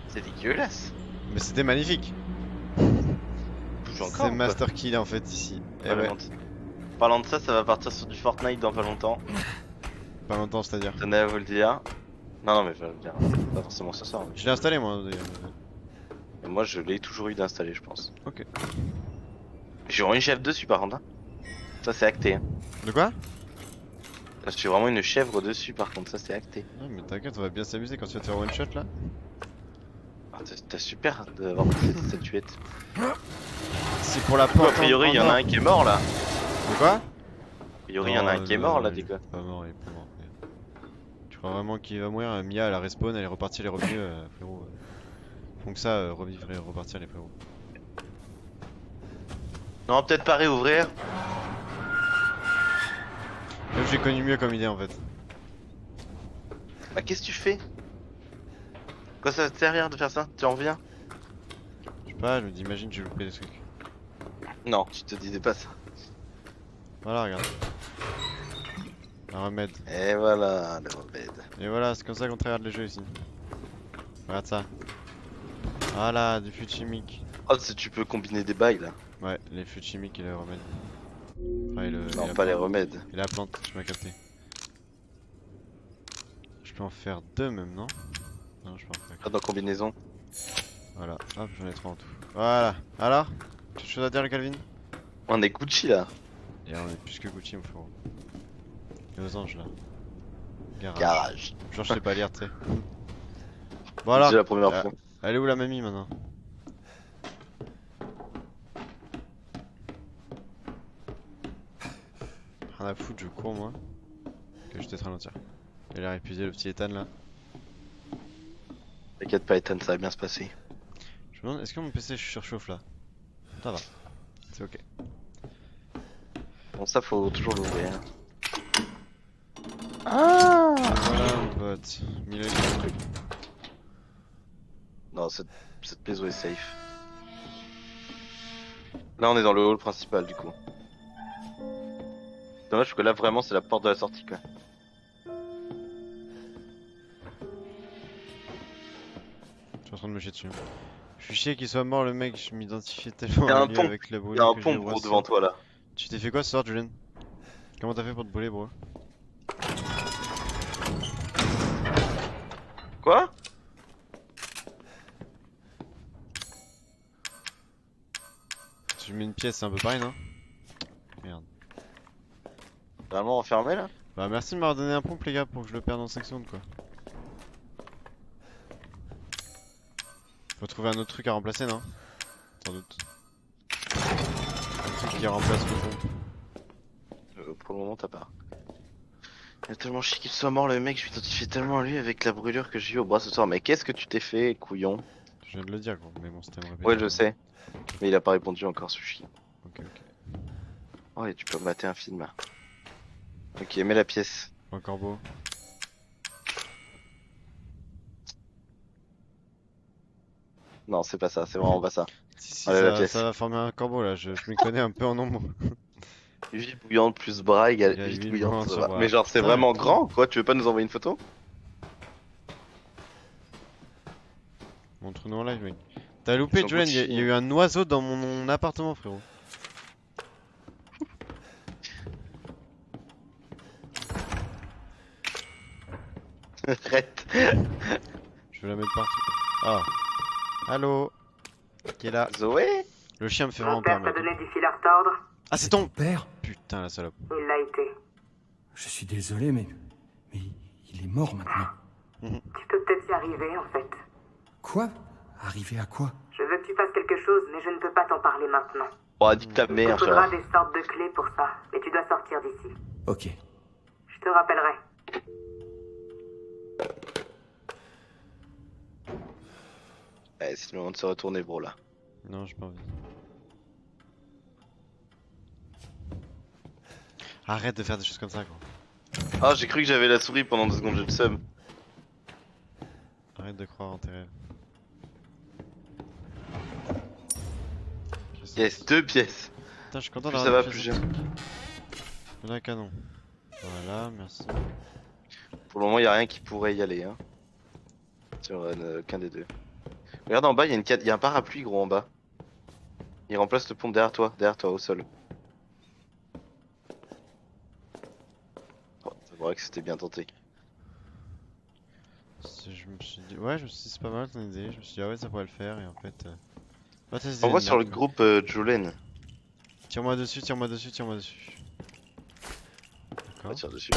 C'est dégueulasse. Mais c'était magnifique. Bouge encore. C'est Master Kill en fait ici. Eh ouais. Parlant de ça, ça va partir sur du Fortnite dans pas longtemps. Pas longtemps, c'est-à-dire. Je tenais à vous le dire. Non, mais je vais le dire. Pas forcément ce soir. Mais... Je l'ai installé moi d'ailleurs. Et moi, je l'ai toujours eu d'installer, je pense. Ok. J'ai une chèvre dessus par contre. Hein. Ça, c'est acté. Hein. De quoi? J'ai vraiment une chèvre dessus par contre, ça c'est acté. Ouais, mais t'inquiète, on va bien s'amuser quand tu vas te faire one shot là. Ah, t'as super d'avoir cette statuette. C'est pour la A porte. priori, il y en a un qui est mort là. De quoi? A priori, il y en a un qui est mort là, il t'es quoi? est pas mort, il est pas mort. Tu crois vraiment qu'il va mourir? Mia, elle a respawn, elle est repartie, elle est revenue, frérot. Font que ça, revivre et repartir les frérots. Non, peut-être pas réouvrir. Même j'ai connu mieux comme idée en fait. Bah, qu'est-ce que tu fais? Quoi, ça va te servir de faire ça? Tu en reviens? Je sais pas, je me dis, imagine, j'ai loupé des trucs. Non, tu te disais pas ça. Voilà, regarde. Un remède. Et voilà, le remède. Et voilà, c'est comme ça qu'on regarde les jeux ici. Regarde ça. Voilà, du fluide chimique. Oh, tu peux combiner des bails là. Ouais, les fluides chimiques et le remède. Enfin, et le, Non, et la pas les plante. remèdes. Et la plante, tu m'as capté. Je peux en faire deux même, non? Non, je peux en faire Pas dans combinaison. Voilà, hop, j'en ai 3 en tout. Voilà, alors? Tu as quelque chose à dire, le Calvin? On est Gucci là. Et on est plus que Gucci, mon frérot. Et aux anges là. Garage. Genre, je sais pas lire, tu sais. Bon, alors. C'est la première fois. Elle est où la mamie maintenant? Rien à foutre, je cours moi. Ok, je vais te ralentir. Il a l'air épuisé, le petit Ethan là. T'inquiète pas, Ethan, ça va bien se passer. Je me demande, est-ce que mon PC je surchauffe là? Ça va, c'est ok. Bon, ça faut toujours l'ouvrir. Ah voilà mon pote. Mille trucs. Non, cette maison est safe. Là, on est dans le hall principal du coup. Dommage que là, vraiment, c'est la porte de la sortie quoi. Je suis en train de me chier dessus. Je suis chier qu'il soit mort le mec, je m'identifiais tellement Y'a à un lui pont, avec la brûlure. y'a un que pont j'ai gros ramassé. devant toi là. Tu t'es fait quoi ce soir, Julien? Comment t'as fait pour te brûler, bro? Quoi? Si je mets une pièce, c'est un peu pareil, non? Merde. Vraiment enfermé là? Bah merci de m'avoir donné un pompe les gars pour que je le perde en 5 secondes quoi. Faut trouver un autre truc à remplacer, non? Sans doute. Un truc qui remplace le pompe. Pour le moment, t'as pas. Il a tellement chier qu'il soit mort le mec, je m'identifie tellement à lui avec la brûlure que j'ai eu au bras ce soir. Mais qu'est-ce que tu t'es fait, couillon? Je viens de le dire gros, mais bon c'était me répéter. Ouais, je sais. Mais il a pas répondu encore, Sushi. Ok, ok. Oh, et tu peux mater un film là. Ok, mets la pièce. Un corbeau. Non, c'est pas ça, c'est vraiment pas ça. Si, Allez, la pièce. ça va former un corbeau là, je m'y connais un peu en nombre. Vie bouillante plus bras égale Il y a vie huile bouillante. bouillante Ça sur va. bras. Mais genre, c'est Putain, vraiment putain. grand quoi, tu veux pas nous envoyer une photo? Montre-nous en live mec. T'as loupé Ils sont Julien, petits, il y a eu un oiseau dans mon appartement frérot. Arrête. Je vais la mettre partout. Ah. Allô? Qui est là? Zoé? Le chien me fait Mon vraiment peur père t'a maintenant. donné du fil à retordre. Ah c'est ton Père, putain la salope. Il l'a été. je suis désolé, mais il est mort maintenant. Tu peux peut-être y arriver, en fait. Quoi? Arriver à quoi? Je veux que tu fasses quelque chose, mais je ne peux pas t'en parler maintenant. Oh, dis ta Il mère, te faudra genre. des sortes de clés pour ça, mais tu dois sortir d'ici. Ok. Je te rappellerai. Ouais, c'est le moment de se retourner, bro, là. Non, j'ai pas envie. Arrête de faire des choses comme ça, quoi. Ah, j'ai cru que j'avais la souris pendant 2 secondes, j'ai le seum. Arrête de croire en tes rêves. Yes, 2 pièces. Putain, je suis content Plus ça d'avoir va, des plus pièces. j'aime. On a un canon. Voilà, merci. Pour le moment, y a rien qui pourrait y aller, hein. Sur qu'un des deux. Regarde en bas, y a un parapluie, gros, en bas. Il remplace le pont derrière toi, au sol. Oh, c'est vrai que c'était bien tenté. Je me suis dit, ouais, je me suis dit, c'est pas mal ton idée. Je me suis dit, ah ouais, ça pourrait le faire, et en fait. Bah, t'as des idées Envoie de sur le merde, groupe Julen. quoi. Tire-moi dessus, tire-moi dessus, tire-moi dessus. On D'accord. va tirer dessus.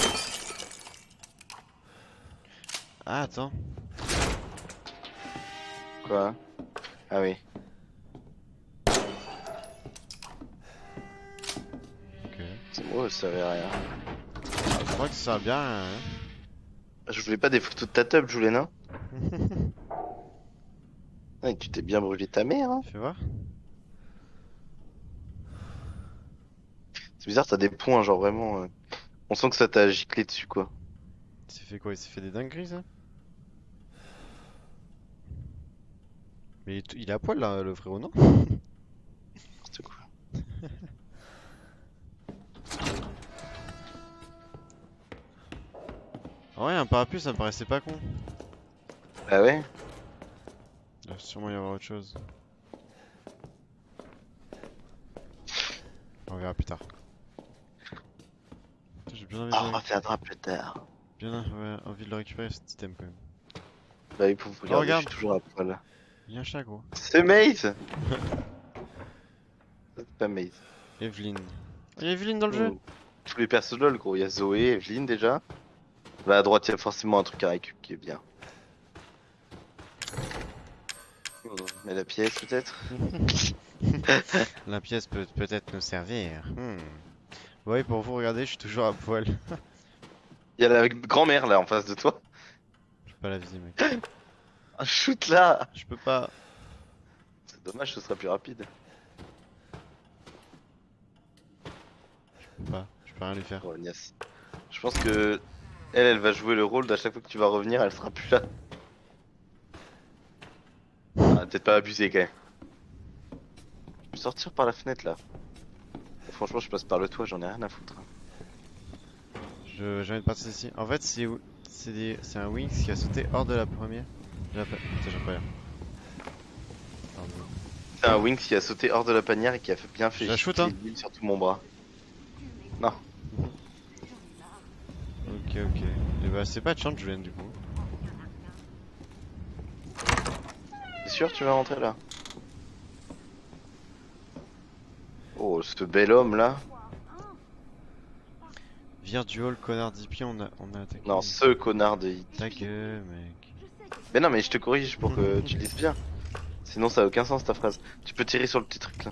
Ah, attends. Quoi? Ah oui. Ok. C'est moi, ça servait à rien. Je crois que ça sert bien. Hein. Je voulais pas des photos de ta tub, Julen, hein. Ouais, tu t'es bien brûlé ta mère, hein. Fais voir. C'est bizarre, t'as des points, genre vraiment. On sent que ça t'a giclé dessus, quoi. Il s'est fait quoi? Il s'est fait des dingueries, ça? Mais il est à poil, là, le frérot, non? N'importe quoi. En vrai, un parapluie, ça me paraissait pas con. Ah ouais? Il doit sûrement y avoir autre chose. On verra plus tard. Putain, j'ai bien envie, Ah, on reviendra plus tard. envie de le récupérer, cet item, quand même. Bah oui, pour vous regarder, regarde. je suis toujours à poil. Il y a un chat, gros. C'est Maze. C'est pas Maze. Evelyn. Il y a Evelyn dans le jeu? Oh. Tous les persos LOL, gros. Il y a Zoé, Evelyn déjà. Bah à droite, il y a forcément un truc à récup qui est bien. Mais la pièce, peut-être? La pièce peut peut-être nous servir. Oui, pour vous regarder, je suis toujours à poil. Il y a la grand-mère là en face de toi. Je peux pas la viser, mec. Un shoot là. Je peux pas. C'est dommage, ce sera plus rapide. Je peux pas. Je peux rien lui faire. Oh, Nias. Je pense que elle va jouer le rôle d'à chaque fois que tu vas revenir, elle sera plus là. Ah, peut-être pas abuser quand même. Je peux sortir par la fenêtre là. Franchement, je passe par le toit, j'en ai rien à foutre. J'ai envie de partir ici. En fait, c'est un Wings qui a sauté hors de la première. Attends, j'ai pas l'air. Pardon. C'est un Wings qui a sauté hors de la panière et qui a bien fait Je la shoot, chier hein. l'huile sur tout mon bras. Non. Ok, ok. Et bah, c'est pas de chance, Julien, du coup. T'es sûr que tu vas rentrer là? Oh, ce bel homme là. Vire du hall, connard d'IP, on a attaqué. Non, ce connard de hit. Ta gueule, mec. Mais non, mais je te corrige pour que tu lises bien. Sinon, ça a aucun sens ta phrase. Tu peux tirer sur le petit truc là.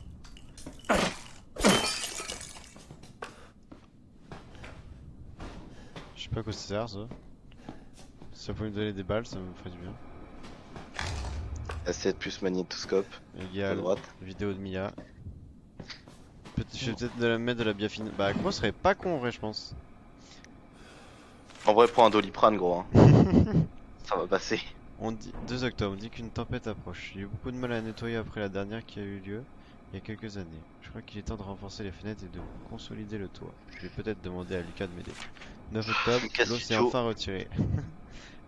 Je sais pas quoi ça sert, ça. Si ça peut me donner des balles, ça me ferait du bien. A7 plus magnétoscope. À Égal, droite. vidéo de Mia. Je vais peut-être mettre de la biafine. Bah, moi, ce serait pas con en vrai, je pense. En vrai, prends un doliprane, gros. Hein. Ça va passer. On dit 2 octobre, on dit qu'une tempête approche. J'ai eu beaucoup de mal à nettoyer après la dernière qui a eu lieu il y a quelques années. Je crois qu'il est temps de renforcer les fenêtres et de consolider le toit. Je vais peut-être demander à Lucas de m'aider. 9 octobre, l'eau s'est enfin retirée.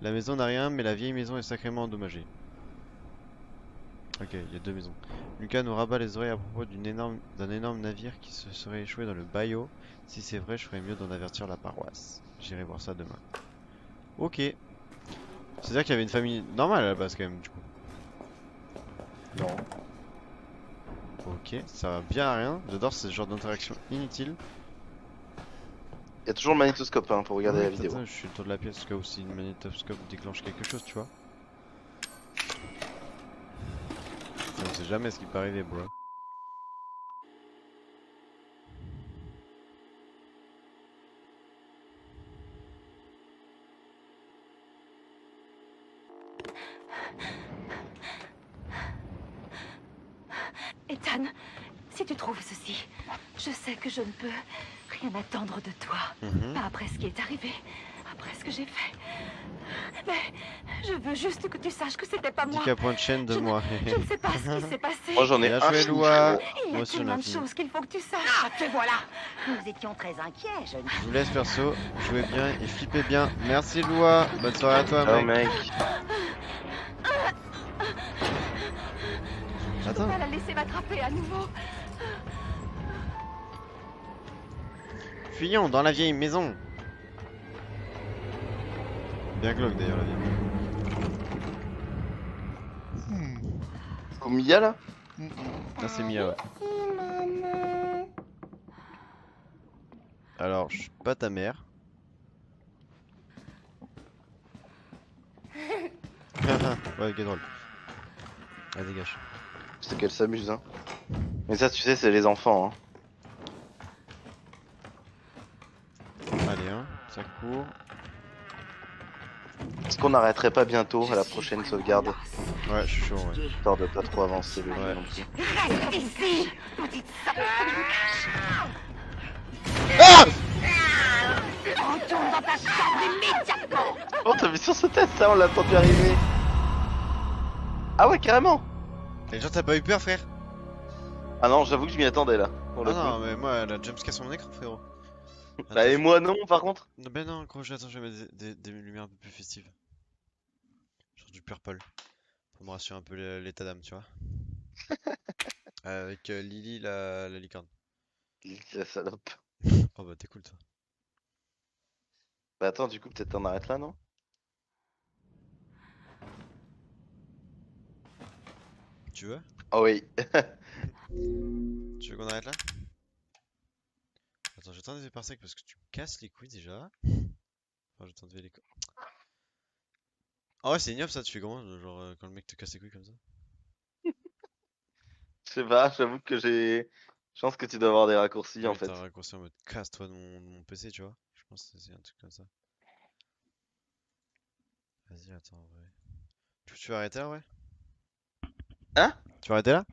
La maison n'a rien, mais la vieille maison est sacrément endommagée. Ok, il y a 2 maisons. Lucas nous rabat les oreilles à propos d'un énorme navire qui se serait échoué dans le Bayou. Si c'est vrai, je ferais mieux d'en avertir la paroisse. J'irai voir ça demain. Ok. C'est-à-dire qu'il y avait une famille normale à la base quand même, du coup. Non. Ok, ça va bien à rien. J'adore ce genre d'interaction inutile. Il y a toujours le magnétoscope hein, pour regarder Ouais, la vidéo. attends, je suis le tour de la pièce, au cas où si une magnétoscope déclenche quelque chose, tu vois. sait jamais ce qui peut arriver, bro. Ethan, si tu trouves ceci, je sais que je ne peux rien attendre de toi. Pas après ce qui est arrivé, après ce que j'ai fait. Mais je veux juste que tu saches que c'était pas moi. 10 points de chaîne de moi. Je ne sais pas ce qui s'est passé. Moi j'en ai Bien un joué, fou, Loa. frérot. Il y Moi a aussi, j'en ai tellement un de fini. choses qu'il faut que tu saches. Ah, te voilà. Nous étions très inquiets, jeune. Je vous laisse perso, jouez bien et flippez bien. Merci Loa, bonne soirée à toi Ciao mec. mec. Je peux Attends. pas la laisser m'attraper à nouveau. Fuyons dans la vieille maison. Bien glauque d'ailleurs la vieille maison. Au Mia là? Ah c'est Mia ouais. Alors je suis pas ta mère. Ouais ok drôle. Ah dégage. C'est qu'elle s'amuse hein. Mais ça tu sais c'est les enfants hein. Allez hein, ça court. Est-ce qu'on n'arrêterait pas bientôt à la prochaine sauvegarde? Ouais je suis chaud ouais. Histoire de pas trop avancer le jeu Ouais. non plus. Reste ici, petite salope. Retourne dans ta chambre immédiatement. Oh t'as vu sur ce test ça on l'a entendu arriver. Ah ouais carrément. Et genre t'as pas eu peur frère? Ah non j'avoue que je m'y attendais là. Pour Ah le coup. non mais moi elle a jumpscare sur mon écran frérot. Bah et moi non par contre. Non, ben non, gros, attends, je vais mettre des lumières un peu plus festives. Genre du purple. Pour me rassurer un peu l'état d'âme, tu vois. Avec Lily, la licorne. La salope. Oh bah t'es cool toi. Bah attends du coup peut-être on arrête là non? Tu veux? Oh oui. Tu veux qu'on arrête là? Attends, je vais t'enlever par sec parce que tu me casses les couilles déjà. Enfin, je vais t'enlever les couilles. Oh ouais, c'est ignoble ça, tu fais comment? Genre quand le mec te casse les couilles comme ça? Je sais pas, j'avoue que j'ai. Je pense que tu dois avoir des raccourcis en Ouais, fait. t'as un raccourci en mode casse-toi de mon PC, tu vois? Je pense que c'est un truc comme ça. Vas-y, attends, en vrai. Tu veux arrêter là, ouais? Hein? Tu veux arrêter là?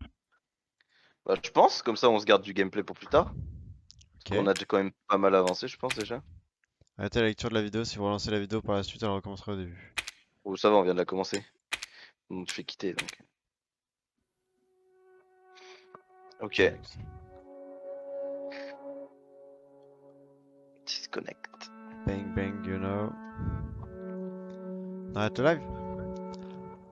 Bah je pense, comme ça on se garde du gameplay pour plus tard. Ok. On a déjà quand même pas mal avancé je pense déjà. Arrêtez la lecture de la vidéo, si vous relancez la vidéo par la suite, elle recommencera au début. Ou ça va, on vient de la commencer. On te fait quitter donc. Ok. Disconnect. Bang bang, you know. On arrête le live?